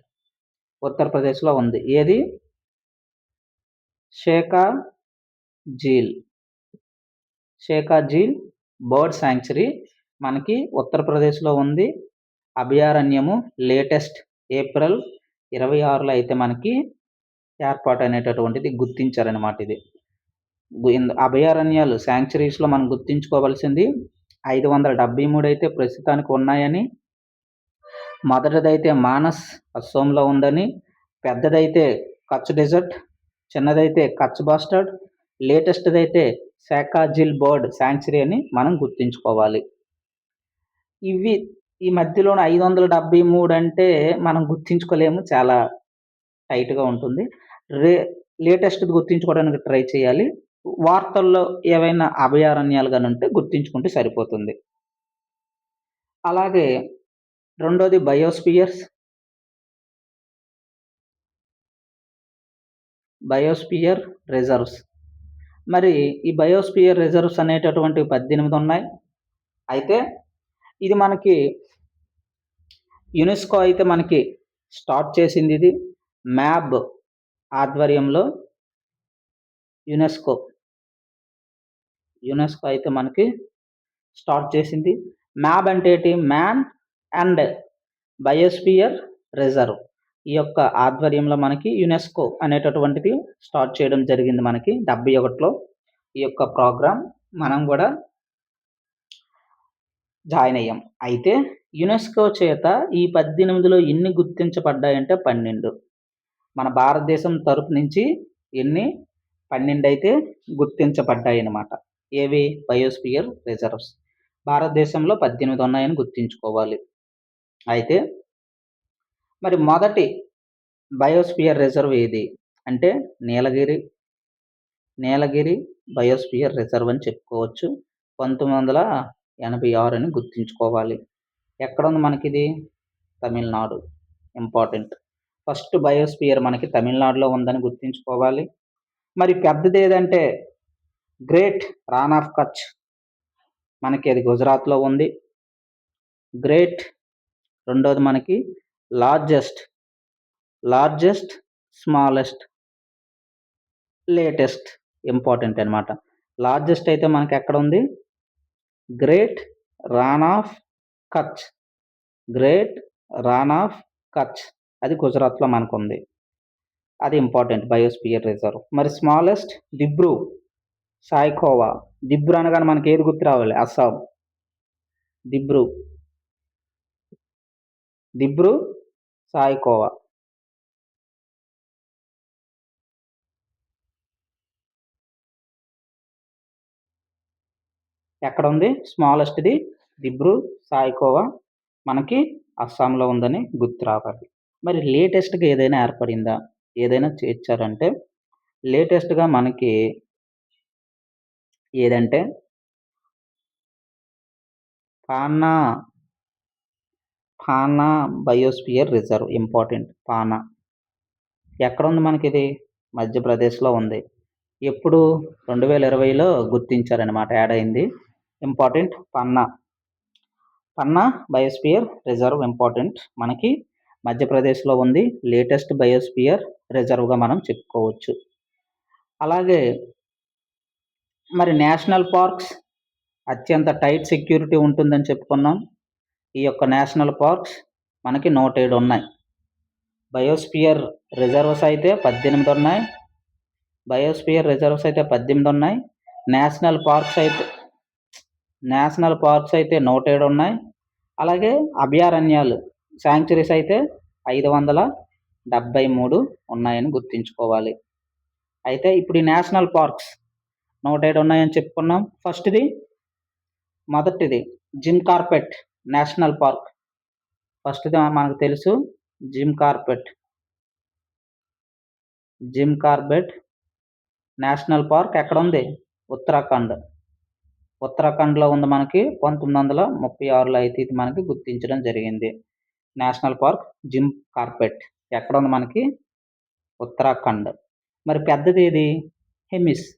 Speaker 1: ఉత్తరప్రదేశ్‌లో ఉంది. ఏది? షేకా ఝీల్. షేకా ఝీల్ బర్డ్ శాంక్చురీ మనకి ఉత్తరప్రదేశ్‌లో ఉంది. అభయారణ్యము లేటెస్ట్ ఏప్రిల్ 26లో అయితే మనకి ఏర్పాటు అనేటటువంటిది గుర్తించారనమాట ఇది. అభయారణ్యాలు శాంక్చురీస్‌లో మనం గుర్తుంచుకోవాల్సింది 573 అయితే ప్రస్తుతానికి ఉన్నాయని, మొదటిదైతే మానస్ అస్సోంలో ఉందని, పెద్దదైతే కచ్ డెజర్ట్, చిన్నదైతే కచ్ బస్టర్డ్, లేటెస్ట్‌దైతే షేకా ఝీల్ బర్డ్ శాంక్చురీ అని మనం గుర్తుంచుకోవాలి. ఇవి ఈ మధ్యలోనే 573 అంటే మనం గుర్తుంచుకోలేము. చాలా టైట్‌గా ఉంటుంది. లేటెస్ట్‌ది గుర్తుంచుకోవడానికి ట్రై చేయాలి. వార్తల్లో ఏవైనా అభయారణ్యాలు గాని ఉంటే గుర్తుంచుకుంటే సరిపోతుంది. అలాగే రెండోది బయోస్పియర్ రిజర్వ్స్. మరి ఈ బయోస్పియర్ రిజర్వ్స్ అనేటటువంటివి 18 ఉన్నాయి. అయితే ఇది మనకి యునెస్కో అయితే మనకి స్టార్ట్ చేసింది ఇది. మ్యాబ్ ఆధ్వర్యంలో యునెస్కో అయితే మనకి స్టార్ట్ చేసింది. మ్యాబ్ అంటే ఏంటి? Man and biosphere reserve. ఈ యొక్క ఆధ్వర్యంలో మనకి యునెస్కో అనేటటువంటిది స్టార్ట్ చేయడం జరిగింది మనకి 71లో. ఈ యొక్క ప్రోగ్రామ్ మనం కూడా జాయిన్ అయ్యాం. అయితే యునెస్కో చేత ఈ 18లో ఎన్ని గుర్తించబడ్డాయంటే 12. మన భారతదేశం తరపు నుంచి ఎన్ని 12 అయితే గుర్తించబడ్డాయన్నమాట. ఏవి? Biosphere reserves. భారతదేశంలో 18 ఉన్నాయని గుర్తుంచుకోవాలి. అయితే మరి మొదటి బయోస్ఫియర్ రిజర్వ్ ఏది? అంటే నీలగిరి బయోస్ఫియర్ రిజర్వ్ అని చెప్పుకోవచ్చు. 1986 అని గుర్తుంచుకోవాలి. ఎక్కడుంది మనకిది? తమిళనాడు. ఇంపార్టెంట్. ఫస్ట్ బయోస్ఫియర్ మనకి తమిళనాడులో ఉందని గుర్తుంచుకోవాలి. మరి పెద్దదేదంటే గ్రేట్ రాన్ ఆఫ్ కచ్. మనకి అది గుజరాత్‌లో ఉంది. గ్రేట్ రెండోది మనకి లార్జెస్ట్, స్మాలెస్ట్, లేటెస్ట్ ఇంపార్టెంట్ అన్నమాట. లార్జెస్ట్ అయితే మనకి ఎక్కడ ఉంది? Great Rann of Kutch. Great Rann of Kutch అది గుజరాత్‌లో మనకుంది. అది ఇంపార్టెంట్ బయోస్ఫియర్ రిజర్వ్. మరి స్మాలెస్ట్ దిబ్రూ సాయిఖోవా. దిబ్రూ అనగానే మనకి ఏది గుర్తు రావాలి? అస్సాం. దిబ్రూ సాయిఖోవా. ఎక్కడుంది? స్మాలెస్ట్‌ది దిబ్రూ సాయిఖోవా మనకి అస్సాంలో ఉందని గుర్తు రావాలి. మరి లేటెస్ట్‌గా ఏదైనా ఏర్పడిందా? ఏదైనా చేర్చారంటే లేటెస్ట్‌గా మనకి ఏదంటే పానా బయోస్ఫియర్ రిజర్వ్ ఇంపార్టెంట్. పానా ఎక్కడుంది మనకిది? మధ్యప్రదేశ్‌లో ఉంది. ఎప్పుడు? 2020లో గుర్తించారనమాట. యాడ్ అయింది. ఇంపార్టెంట్ పన్నా బయోస్ఫియర్ రిజర్వ్ ఇంపార్టెంట్. మనకి మధ్యప్రదేశ్‌లో ఉంది. లేటెస్ట్ బయోస్ఫియర్ రిజర్వ్‌గా మనం చెప్పుకోవచ్చు. అలాగే మరి నేషనల్ పార్క్స్ అత్యంత టైట్ సెక్యూరిటీ ఉంటుందని చెప్పుకున్నాం. ఈ యొక్క నేషనల్ పార్క్స్ మనకి 107 ఉన్నాయి. బయోస్ఫియర్ రిజర్వ్స్ అయితే 18 ఉన్నాయి. నేషనల్ పార్క్స్ అయితే 107 ఉన్నాయి. అలాగే అభయారణ్యాలు శాంక్చురీస్ అయితే 573 ఉన్నాయని గుర్తుంచుకోవాలి. అయితే ఇప్పుడు ఈ నేషనల్ పార్క్స్ 107 ఉన్నాయని చెప్పుకున్నాం. మొదటిది జిమ్ కార్బెట్ నేషనల్ పార్క్. ఫస్ట్‌ది మనకు తెలుసు జిమ్ కార్బెట్ నేషనల్ పార్క్ ఎక్కడుంది? ఉత్తరాఖండ్‌లో ఉంది మనకి. 1936లో అయితే ఇది మనకి గుర్తించడం జరిగింది. నేషనల్ పార్క్ జిమ్ కార్బెట్ ఎక్కడుంది మనకి? ఉత్తరాఖండ్. మరి పెద్దది ఏది? హెమిస్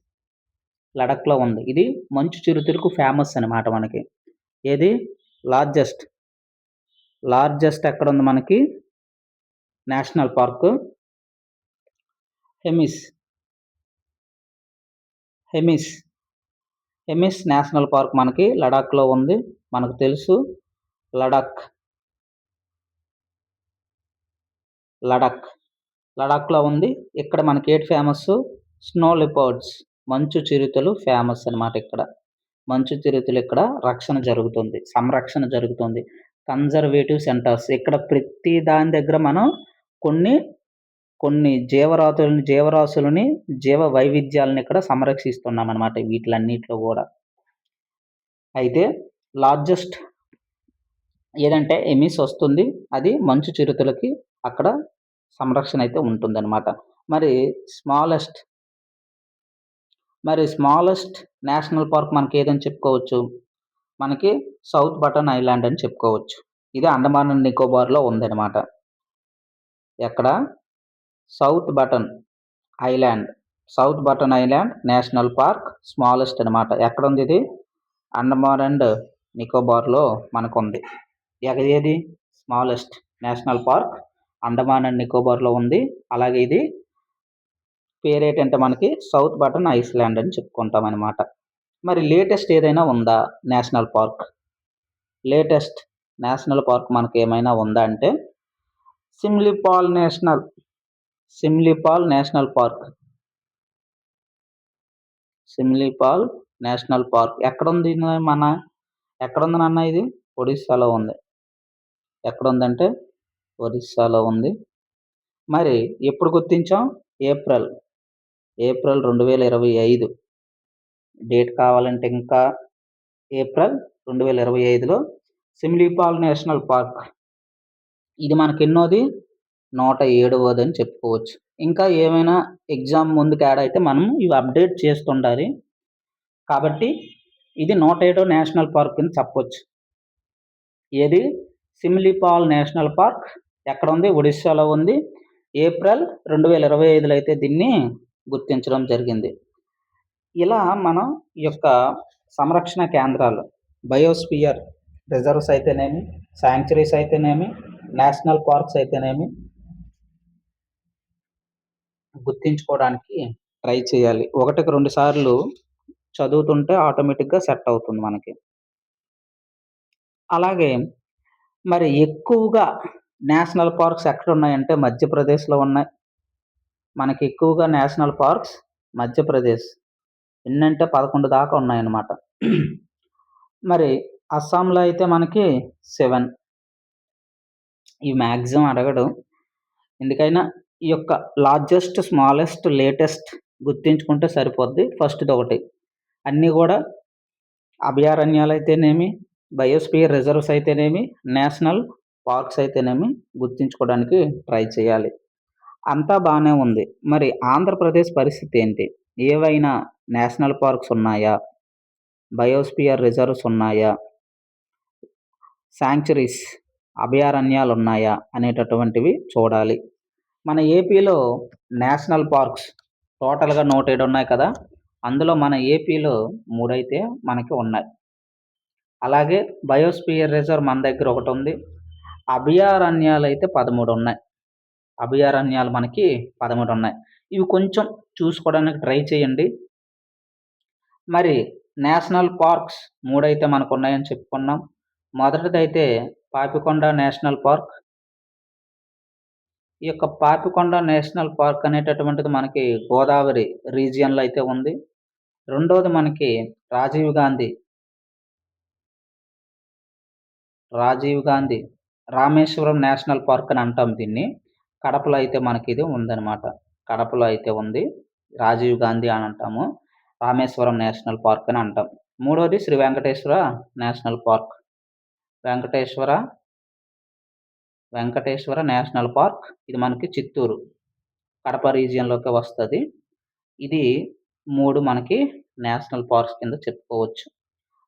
Speaker 1: లడఖ్‌లో ఉంది. ఇది మంచు చిరుతలకు ఫేమస్ అన్నమాట మనకి. ఏది? లార్జెస్ట్ ఎక్కడుంది మనకి? National park Hemis national park మనకి లడాఖ్‌లో ఉంది. మనకు తెలుసు లడాఖ్‌లో ఉంది. ఇక్కడ మనకి ఏటి ఫేమస్? స్నో లెపర్డ్స్ మంచు చిరుతలు ఫేమస్ అన్నమాట ఇక్కడ. మంచు చిరుతలు ఇక్కడ సంరక్షణ జరుగుతుంది. కన్జర్వేటివ్ సెంటర్స్ ఇక్కడ ప్రతి దాని దగ్గర మనం కొన్ని జీవరాశులని జీవ వైవిధ్యాలను ఇక్కడ సంరక్షిస్తున్నాం అన్నమాట వీటిలన్నిటిలో కూడా. అయితే లార్జెస్ట్ ఏదంటే ఎమిస్ వస్తుంది. అది మంచు చిరుతలకి అక్కడ సంరక్షణ అయితే ఉంటుందన్నమాట. మరి స్మాలెస్ట్ నేషనల్ పార్క్ మనకి ఏదని చెప్పుకోవచ్చు? మనకి సౌత్ బటన్ ఐలాండ్ అని చెప్పుకోవచ్చు. ఇది అండమాన్ అండ్ నికోబార్‌లో ఉందన్నమాట. ఎక్కడ? South Button island national park smallest అన్నమాట. ఎక్కడుంది ఇది? అండమాన్ అండ్ నికోబార్‌లో మనకుంది. ఏది? Smallest national park Andaman and నికోబార్‌లో ఉంది. అలాగే ఇది పేరేంటంటే మనకి సౌత్ బటన్ ఐలాండ్ అని చెప్పుకుంటాం అన్నమాట. మరి లేటెస్ట్ ఏదైనా ఉందా national park? Latest national park మనకి ఏమైనా ఉందా అంటే సిమ్లీపాల్ నేషనల్ పార్క్ ఎక్కడుంది నాన్న ఇది? ఒడిస్సాలో ఉంది. ఎక్కడుందంటే ఒరిస్సాలో ఉంది. మరి ఎప్పుడు గుర్తించాం? ఏప్రిల్. ఏప్రిల్ 2025 డేట్ కావాలంటే ఇంకా ఏప్రిల్ 2025లో సిమ్లీపాల్ నేషనల్ పార్క్. ఇది మనకెన్నోది? 107వదని చెప్పుకోవచ్చు. ఇంకా ఏమైనా ఎగ్జామ్ ముందుకు యాడ్ అయితే మనం ఇవి అప్డేట్ చేస్తుండాలి. కాబట్టి ఇది 107 నేషనల్ పార్క్ కింద చెప్పొచ్చు. ఏది? సిమ్లీపాల్ నేషనల్ పార్క్ ఎక్కడుంది? ఒడిస్సాలో ఉంది. ఏప్రిల్ 2025లో అయితే దీన్ని గుర్తించడం జరిగింది. ఇలా మనం ఈ యొక్క సంరక్షణ కేంద్రాలు, బయోస్ఫియర్ రిజర్వ్స్ అయితేనేమి, శాంక్చురీస్ అయితేనేమి, నేషనల్ పార్క్స్ అయితేనేమి గుర్తించుకోవడానికి ట్రై చేయాలి. ఒకటికి 2 సార్లు చదువుతుంటే ఆటోమేటిక్‌గా సెట్ అవుతుంది మనకి. అలాగే మరి ఎక్కువగా నేషనల్ పార్క్స్ ఎక్కడున్నాయంటే మధ్యప్రదేశ్‌లో ఉన్నాయి. మనకి ఎక్కువగా నేషనల్ పార్క్స్ మధ్యప్రదేశ్. ఎన్నంటే 11 దాకా ఉన్నాయన్నమాట. మరి అస్సాంలో అయితే మనకి 7. ఇవి మాక్సిమం అడగడు. ఎందుకైనా ఈ యొక్క లార్జెస్ట్, స్మాలెస్ట్, లేటెస్ట్ గుర్తించుకుంటే సరిపోద్ది. ఫస్ట్‌దొకటి. అన్నీ గూడా అభయారణ్యాలైతేనేమి, బయోస్ఫియర్ రిజర్వ్స్ అయితేనేమి, నేషనల్ పార్క్స్ అయితేనేమి గుర్తించుకోవడానికి ట్రై చేయాలి. అంతా బానే ఉంది. మరి ఆంధ్రప్రదేశ్ పరిస్థితి ఏంటి? ఏవైనా నేషనల్ పార్క్స్ ఉన్నాయా? బయోస్ఫియర్ రిజర్వ్స్ ఉన్నాయా? శాంక్చురీస్, అభయారణ్యాలున్నాయా? అనేటటువంటివి చూడాలి. మన ఏపీలో నేషనల్ పార్క్స్ టోటల్‌గా 107 ఉన్నాయి కదా! అందులో మన ఏపీలో 3 అయితే మనకి ఉన్నాయి. అలాగే బయోస్ఫియర్ రిజర్వ్ మన దగ్గర ఒకటుంది. అభయారణ్యాలైతే 13 ఉన్నాయి. అభయారణ్యాలు మనకి 13 ఉన్నాయి. ఇవి కొంచెం చూసుకోవడానికి ట్రై చేయండి. మరి నేషనల్ పార్క్స్ 3 అయితే మనకున్నాయని చెప్పుకున్నాం. మొదటిదైతే పాపికొండ నేషనల్ పార్క్. ఈ యొక్క పాపికొండ నేషనల్ పార్క్ అనేటటువంటిది మనకి గోదావరి రీజియన్‌లో అయితే ఉంది. రెండోది మనకి రాజీవ్ గాంధీ రాజీవ్ గాంధీ రామేశ్వరం నేషనల్ పార్క్ అని అంటాం దీన్ని. కడపలో అయితే మనకిది ఉందనమాట. కడపలో అయితే ఉంది. రాజీవ్ గాంధీ అని అంటాము. రామేశ్వరం నేషనల్ పార్క్ అని అంటాం. మూడోది Sri Venkateswara national park. Venkateswara Venkateswara national park. ఇది మనకి చిత్తూరు, కడప రీజియన్‌లోకి వస్తది. ఇది 3 మనకి నేషనల్ పార్క్స్ కింద చెప్పుకోవచ్చు.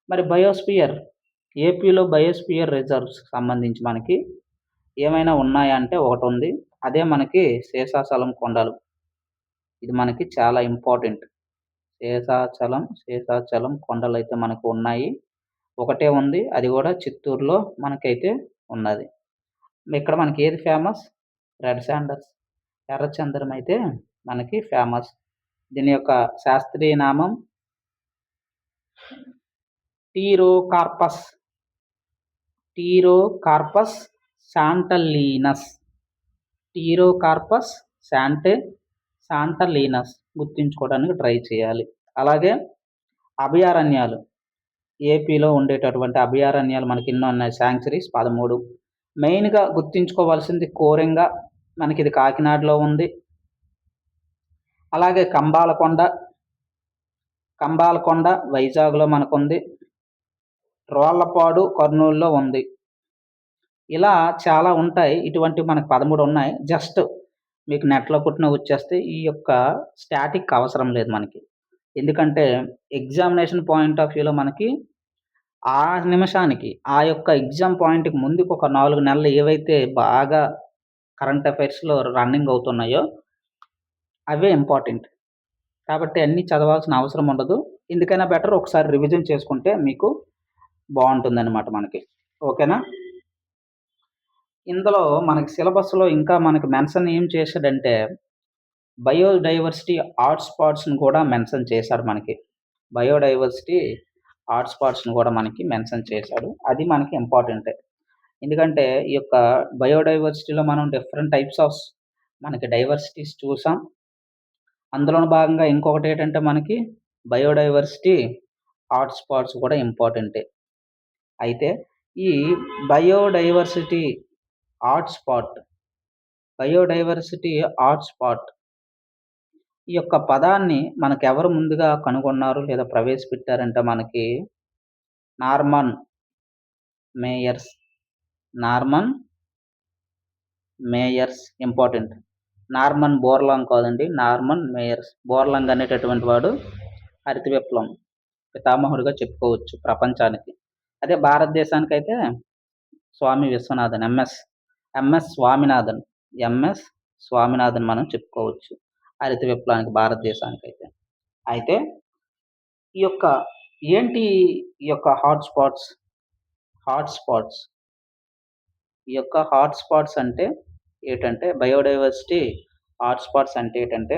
Speaker 1: మరి బయోస్ఫియర్ ఏపీలో బయోస్ఫియర్ రిజర్వ్స్‌కి సంబంధించి మనకి ఏమైనా ఉన్నాయా అంటే ఒకటుంది. అదే మనకి శేషాచలం కొండలు. ఇది మనకి చాలా ఇంపార్టెంట్. శేషాచలం కొండలైతే మనకు ఉన్నాయి. ఒకటే ఉంది. అది గూడా చిత్తూరులో మనకైతే ఉన్నది. ఇక్కడ మనకి ఏది ఫేమస్? Red sandals. ఎర్రచందనం అయితే మనకి ఫేమస్. దీని యొక్క శాస్త్రీయ నామం టీరోకార్పస్. టీరోకార్పస్ శాంటలీనస్. టీరోకార్పస్ శాంటలీనస్ గుర్తుంచుకోవడానికి ట్రై చేయాలి. అలాగే అభయారణ్యాలు. ఏపీలో ఉండేటటువంటి అభయారణ్యాలు మనకెన్నో ఉన్నాయి. శాంక్చురీస్ 13. మెయిన్‌గా గుర్తుంచుకోవాల్సింది కోరెంగ. మనకిది కాకినాడలో ఉంది. అలాగే కంబాలకొండ వైజాగ్‌లో మనకుంది. రోళ్లపాడు కర్నూలులో ఉంది. ఇలా చాలా ఉంటాయి. ఇటువంటివి మనకు 13 ఉన్నాయి. జస్ట్ మీకు నెట్‌లో కొట్టినా వచ్చేస్తాయి. ఈ యొక్క స్టాటిక్ అవసరం లేదు మనకి. ఎందుకంటే ఎగ్జామినేషన్ పాయింట్ ఆఫ్ వ్యూలో మనకి ఆ నిమిషానికి, ఆ యొక్క ఎగ్జామ్ పాయింట్‌కి ముందుకు ఒక 4 నెలలు ఏవైతే బాగా కరెంట్ అఫైర్స్‌లో రన్నింగ్ అవుతున్నాయో అవే ఇంపార్టెంట్. కాబట్టి అన్నీ చదవాల్సిన అవసరం ఉండదు. ఎందుకైనా బెటర్ ఒకసారి రివిజన్ చేసుకుంటే మీకు బావుంటుందనమాట మనకి. ఓకేనా? ఇందులో మనకి సిలబస్‌లో ఇంకా మనకి మెన్షన్ ఏం చేశాడంటే బయోడైవర్సిటీ హాట్‌స్పాట్స్‌ని కూడా మెన్షన్ చేశాడు మనకి. బయోడైవర్సిటీ హాట్‌స్పాట్స్‌ని కూడా మనకి మెన్షన్ చేశాడు. అది మనకి ఇంపార్టెంటే. ఎందుకంటే ఈ యొక్క బయోడైవర్సిటీలో మనం డిఫరెంట్ టైప్స్ ఆఫ్ మనకి డైవర్సిటీస్ చూసాం. అందులోను భాగంగా ఇంకొకటేటంటే మనకి బయోడైవర్సిటీ హాట్‌స్పాట్స్ కూడా ఇంపార్టెంటే. అయితే ఈ బయోడైవర్సిటీ హాట్‌స్పాట్, బయోడైవర్సిటీ హాట్‌స్పాట్ ఈ యొక్క పదాన్ని మనకెవరు ముందుగా కనుగొన్నారు లేదా ప్రవేశపెట్టారంటే మనకి Norman Myers. Norman Myers important. Norman Borlaug కాదండి. Norman Myers. బోర్లాంగ్ అనేటటువంటి వాడు హరిత విప్లవం పితామహుడిగా చెప్పుకోవచ్చు ప్రపంచానికి. అదే భారతదేశానికైతే స్వామి విశ్వనాథన్ ఎంఎస్ స్వామినాథన్. ఎంఎస్ స్వామినాథన్ మనం చెప్పుకోవచ్చు. హరిత విప్లవానికి భారతదేశానికైతే. అయితే ఈ యొక్క ఏంటి ఈ యొక్క హాట్‌స్పాట్స్? హాట్‌స్పాట్స్ ఈ యొక్క హాట్‌స్పాట్స్ అంటే ఏటంటే బయోడైవర్సిటీ హాట్‌స్పాట్స్ అంటే ఏటంటే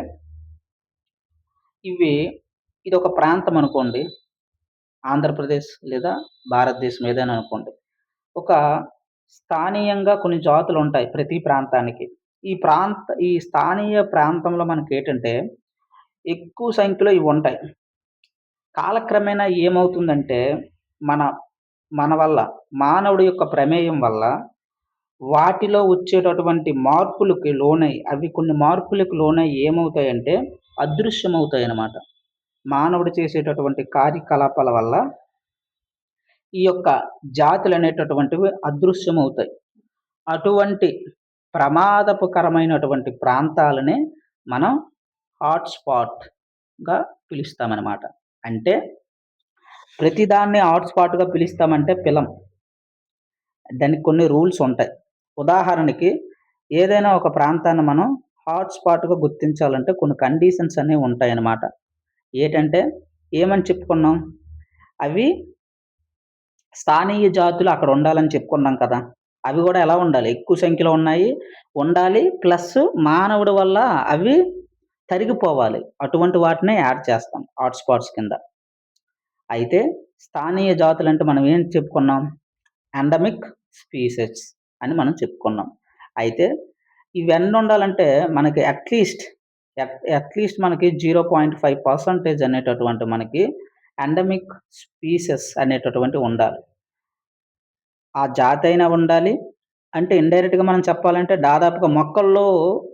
Speaker 1: ఇవి ఇదొక ప్రాంతం అనుకోండి. ఆంధ్రప్రదేశ్ లేదా భారతదేశం ఏదైనా అనుకోండి. ఒక స్థానీయంగా కొన్ని జాతులుంటాయి ప్రతి ప్రాంతానికి. ఈ స్థానీయ ప్రాంతంలో మనకేటంటే ఎక్కువ సంఖ్యలో ఇవుంటాయి. కాలక్రమేణా ఏమవుతుందంటే మన మన వల్ల మానవుడి యొక్క ప్రమేయం వల్ల వాటిలో వచ్చేటటువంటి మార్పులకి లోనై అవి కొన్ని మార్పులకు లోనై ఏమవుతాయంటే అదృశ్యమవుతాయన్నమాట. మానవుడు చేసేటటువంటి కార్యకలాపాల వల్ల ఈ యొక్క జాతులనేటటువంటివి అదృశ్యమవుతాయి. అటువంటి ప్రమాదకరమైనటువంటి ప్రాంతాలనే మనం హాట్‌స్పాట్‌గా పిలుస్తామనమాట. అంటే ప్రతిదాన్ని హాట్‌స్పాట్‌గా పిలుస్తామంటే పిలం. దానికి కొన్ని రూల్స్ ఉంటాయి. ఉదాహరణకి ఏదైనా ఒక ప్రాంతాన్ని మనం హాట్‌స్పాట్‌గా గుర్తించాలంటే కొన్ని కండిషన్స్ అనేవి ఉంటాయన్నమాట. ఏటంటే ఏమని చెప్పుకున్నాం? అవి స్థానీయ జాతులు అక్కడ ఉండాలని చెప్పుకున్నాం కదా! అవి గూడా ఎలా ఉండాలి? ఎక్కువ సంఖ్యలో ఉండాలి. ప్లస్ మానవుడి వల్ల అవి తరిగిపోవాలి. అటువంటి వాటినే యాడ్ చేస్తాం హాట్‌స్పాట్స్ కింద. అయితే స్థానీయ జాతులంటే మనం ఏం చెప్పుకున్నాం? ఎండమిక్ స్పీసెస్ అని మనం చెప్పుకున్నాం. అయితే ఇవన్నీ ఉండాలంటే మనకి అట్‌లీస్ట్ మనకి 0.5% అనేటటువంటి మనకి ఎండమిక్ స్పీసెస్ అనేటటువంటివి ఉండాలి. ఆ జాతైనా ఉండాలి. అంటే ఇండైరెక్ట్‌గా మనం చెప్పాలంటే దాదాపుగా మొక్కల్లో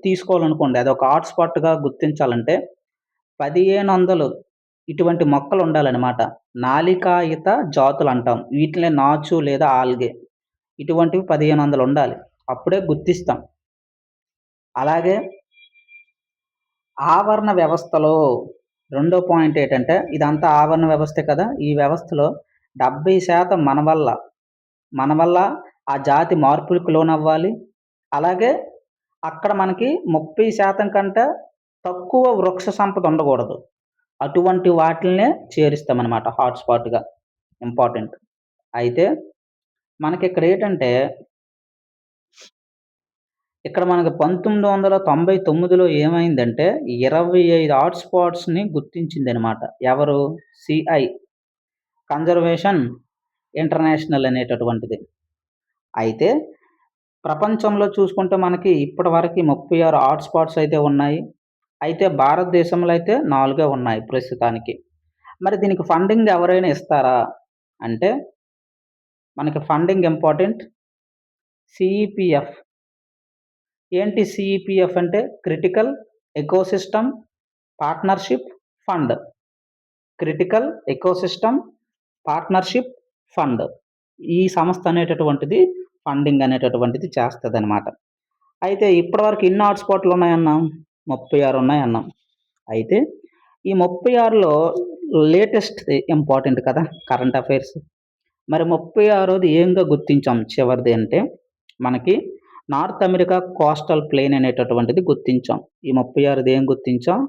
Speaker 1: తీసుకోవాలనుకోండి. అదొక హాట్‌స్పాట్‌గా గుర్తించాలంటే 1500 ఇటువంటి మొక్కలుండాలనమాట. నాలికాయిత జాతులంటాం. వీటినే నాచు లేదా ఆల్గే. ఇటువంటివి 1500 ఉండాలి. అప్పుడే గుర్తిస్తాం. అలాగే ఆవరణ వ్యవస్థలో రెండో పాయింట్ ఏటంటే ఇదంతా ఆవరణ వ్యవస్థే కదా! ఈ వ్యవస్థలో 70% మన వల్ల ఆ జాతి మార్పులకు లోనవ్వాలి. అలాగే అక్కడ మనకి 30% కంటే తక్కువ వృక్ష సంపద ఉండకూడదు. అటువంటి వాటిల్నే చేరుస్తామనమాట హాట్‌స్పాట్‌గా. ఇంపార్టెంట్. అయితే మనకిక్కడేటంటే ఇక్కడ మనకు 1999లో ఏమైందంటే 25 హాట్‌స్పాట్స్‌ని గుర్తించిందనమాట. ఎవరు? సీఐ కన్జర్వేషన్ ఇంటర్నేషనల్ అనేటటువంటిది. అయితే ప్రపంచంలో చూసుకుంటే మనకి ఇప్పటివరకి 36 హాట్‌స్పాట్స్ అయితే ఉన్నాయి. అయితే భారతదేశంలో అయితే 4 ఉన్నాయి ప్రస్తుతానికి. మరి దీనికి ఫండింగ్ ఎవరైనా ఇస్తారా? అంటే మనకి ఫండింగ్ ఇంపార్టెంట్. సీఈపీఎఫ్. ఏంటి సీఈపీఎఫ్ అంటే critical ecosystem partnership fund. Critical ecosystem partnership fund. ఈ సంస్థ అనేటటువంటిది ఫండింగ్ అనేటటువంటిది చేస్తదనమాట. అయితే ఇప్పటివరకు ఎన్ని హాట్‌స్పాట్‌లు ఉన్నాయన్నాం? 36 ఉన్నాయన్నాం. అయితే ఈ 36లో లేటెస్ట్‌ది ఇంపార్టెంట్ కదా! Current affairs. మరి 36ది ఏంగా గుర్తించాం చివరిది అంటే మనకి నార్త్ అమెరికా కోస్టల్ ప్లెయిన్ అనేటటువంటిది గుర్తించాం. ఈ 36ది ఏం గుర్తించాం?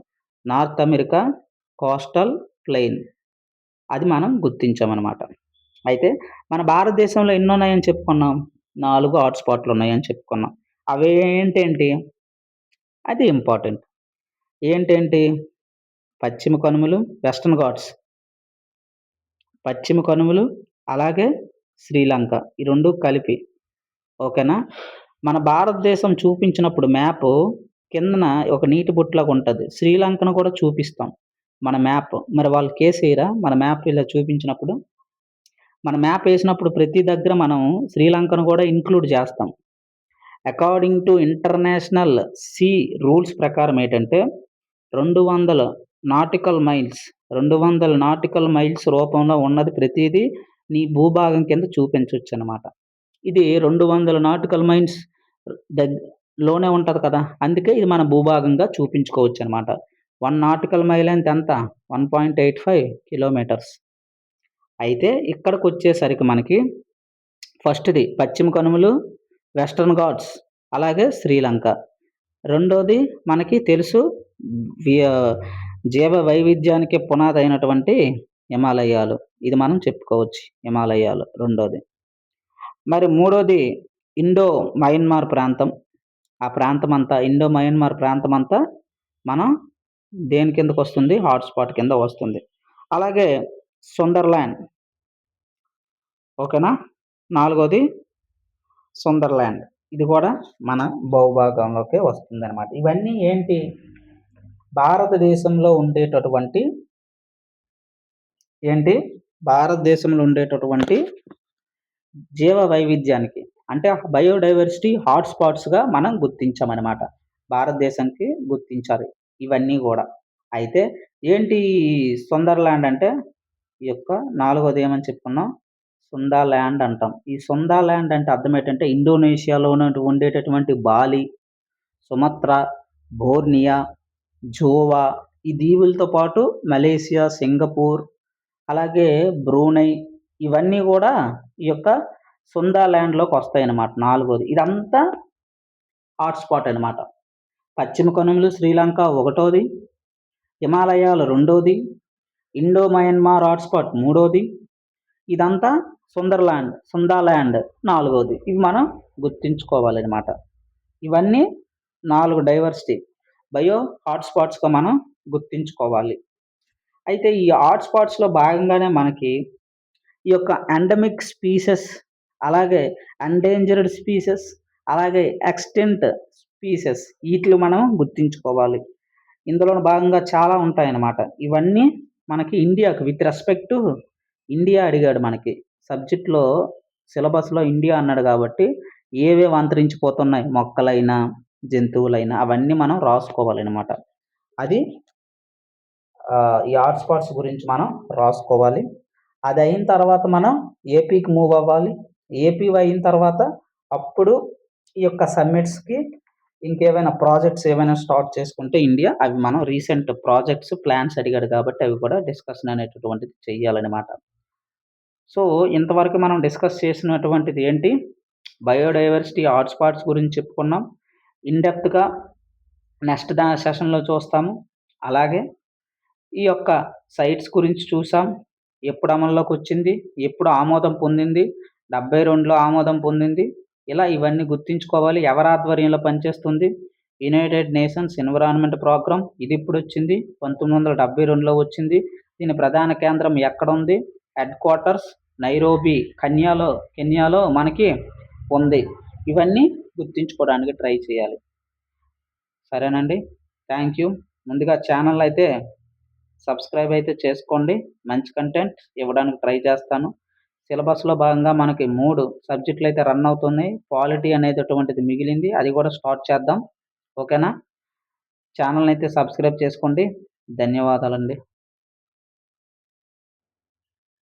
Speaker 1: North America coastal plain. అది మనం గుర్తించామనమాట. అయితే మన భారతదేశంలో ఎన్నున్నాయని చెప్పుకున్నాం? 4 హాట్‌స్పాట్‌లున్నాయని చెప్పుకున్నాం. అవేంటేంటి? అది ఇంపార్టెంట్. ఏంటేంటి? పశ్చిమ కనుమలు, వెస్టర్న్ ఘాట్స్. పశ్చిమ కనుమలు, అలాగే శ్రీలంక. ఈ 2 కలిపి. ఓకేనా? మన భారతదేశం చూపించినప్పుడు మ్యాపు కిందన ఒక నీటి బొట్టులాగుంటది. శ్రీలంకను కూడా చూపిస్తాం. మన మ్యాప్. మరి వాళ్ళు కేసేయరా? మన మ్యాప్ ఇలా చూపించినప్పుడు? మన మ్యాప్ వేసినప్పుడు ప్రతి దగ్గర మనం శ్రీలంకను కూడా ఇంక్లూడ్ చేస్తాం. According to international see rules ప్రకారం ఏంటంటే 200 నాటికల్ మైల్స్ రూపంలో ఉన్నది ప్రతీదీ నీ భూభాగం కింద చూపించొచ్చనమాట. ఇది 200 నాటికల్ మైల్స్ లోనే ఉంటది కదా! అందుకే ఇది మన భూభాగంగా చూపించుకోవచ్చనమాట. 1 నాటికల్ మైల్ అంటే ఎంత? 1.85 కిలోమీటర్స్. అయితే ఇక్కడికొచ్చేసరికి మనకి ఫస్ట్‌ది పశ్చిమ కనుమలు, వెస్టర్న్ ఘాట్స్, అలాగే శ్రీలంక. రెండోది మనకి తెలుసు వ్య జీవ వైవిధ్యానికి పునాదైనటువంటి హిమాలయాలు. ఇది మనం చెప్పుకోవచ్చు హిమాలయాలు రెండోది. మరి మూడోది ఇండో మయన్మార్ ప్రాంతం. ఆ ప్రాంతమంతా ఇండో మయన్మార్ ప్రాంతమంతా మనం దేని కిందకొస్తుంది? హాట్‌స్పాట్ కింద వస్తుంది. అలాగే సుందర్‌ల్యాండ్. ఓకేనా? నాలుగోది సుందర్‌ల్యాండ్. ఇది కూడా మన భూభాగంలోకే వస్తుందనమాట. ఇవన్నీ ఏంటి? భారతదేశంలో ఉండేటటువంటి జీవ వైవిధ్యానికి అంటే బయోడైవర్సిటీ హాట్‌స్పాట్స్‌గా మనం గుర్తించామనమాట. భారతదేశానికి గుర్తించారు ఇవన్నీ గూడా. అయితే ఏంటి సుందర్‌ల్యాండ్ అంటే ఈ యొక్క నాలుగోది ఏమని చెప్పుకున్నాం? సుందాల్యాండ్ అంటాం. ఈ సుందాల్యాండ్ అంటే అర్థం ఏంటంటే ఇండోనేషియాలో ఉండేటటువంటి బాలి, సుమత్రా, బోర్నియా, జోవా ఈ దీవులతో పాటు మలేసియా, సింగపూర్, అలాగే బ్రూనై ఇవన్నీ గూడా ఈ యొక్క సుందాల్యాండ్‌లోకి వస్తాయన్నమాట నాలుగోది. ఇదంతా హాట్‌స్పాట్ అనమాట. పశ్చిమ కనుమలు శ్రీలంక ఒకటోది, హిమాలయాలు రెండోది, ఇండో మయన్మార్ హాట్‌స్పాట్ మూడోది, ఇదంతా సుందాల్యాండ్ నాలుగోది. ఇవి మనం గుర్తుంచుకోవాలనమాట. ఇవన్నీ 4 డైవర్సిటీ బయో హాట్‌స్పాట్స్‌గా మనం గుర్తుంచుకోవాలి. అయితే ఈ హాట్‌స్పాట్స్‌లో భాగంగానే మనకి ఈ యొక్క ఎండమిక్ స్పీసెస్, అలాగే ఎండేంజర్డ్ స్పీసెస్, అలాగే ఎక్స్‌టింక్ట్ స్పీసెస్ ఈటిలి మనం గుర్తుంచుకోవాలి. ఇందులో భాగంగా చాలా ఉంటాయన్నమాట. ఇవన్నీ మనకి ఇండియాకి విత్ రెస్పెక్ట్ టు ఇండియా అడిగాడు మనకి. సబ్జెక్ట్‌లో సిలబస్‌లో ఇండియా అన్నాడు కాబట్టి ఏవేవి అంతరించిపోతున్నాయి మొక్కలైనా, జంతువులైనా అవన్నీ మనం రాసుకోవాలనమాట. అది ఈ హాట్‌స్పాట్స్ గురించి మనం రాసుకోవాలి. అదయిన తర్వాత మనం ఏపీకి మూవ్ అవ్వాలి. ఏపీ అయిన తర్వాత అప్పుడు ఈ యొక్క సమ్మిట్స్‌కి ఇంకేమైనా ప్రాజెక్ట్స్ ఏమైనా స్టార్ట్ చేసుకుంటే ఇండియా అవి మనం రీసెంట్ ప్రాజెక్ట్స్, ప్లాన్స్ అడిగాడు కాబట్టి అవి కూడా డిస్కషన్ అనేటటువంటిది చెయ్యాలనమాట. సో, ఇంతవరకు మనం డిస్కస్ చేసినటువంటిది ఏంటి? బయోడైవర్సిటీ హాట్‌స్పాట్స్ గురించి చెప్పుకున్నాం. ఇన్ డెప్త్‌గా నెక్స్ట్ సెషన్‌లో చూస్తాము. అలాగే ఈ యొక్క సైట్స్ గురించి చూసాం. ఎప్పుడు అమల్లోకొచ్చింది? ఎప్పుడు ఆమోదం పొందింది? 72లో ఆమోదం పొందింది. ఇలా ఇవన్నీ గుర్తుంచుకోవాలి. ఎవరి ఆధ్వర్యంలో పనిచేస్తుంది? United Nations Environment Programme. ఇది ఎప్పుడొచ్చింది? 1972లో వచ్చింది. దీని ప్రధాన కేంద్రం ఎక్కడుంది? హెడ్ క్వార్టర్స్ నైరోబి కెన్యాలో మనకి ఉంది. ఇవన్నీ గుర్తుంచుకోవడానికి ట్రై చేయాలి. సరేనండి. Thank you. ముందుగా ఛానల్ అయితే సబ్స్క్రైబ్ అయితే చేసుకోండి. మంచి కంటెంట్ ఇవ్వడానికి ట్రై చేస్తాను. సిలబస్‌లో భాగంగా మనకి 3 సబ్జెక్టులు అయితే రన్ అవుతున్నాయి. పాలిటీ అనేటటువంటిది మిగిలింది. అది కూడా స్టార్ట్ చేద్దాం. ఓకేనా? ఛానల్‌ని అయితే సబ్స్క్రైబ్ చేసుకోండి. ధన్యవాదాలండి.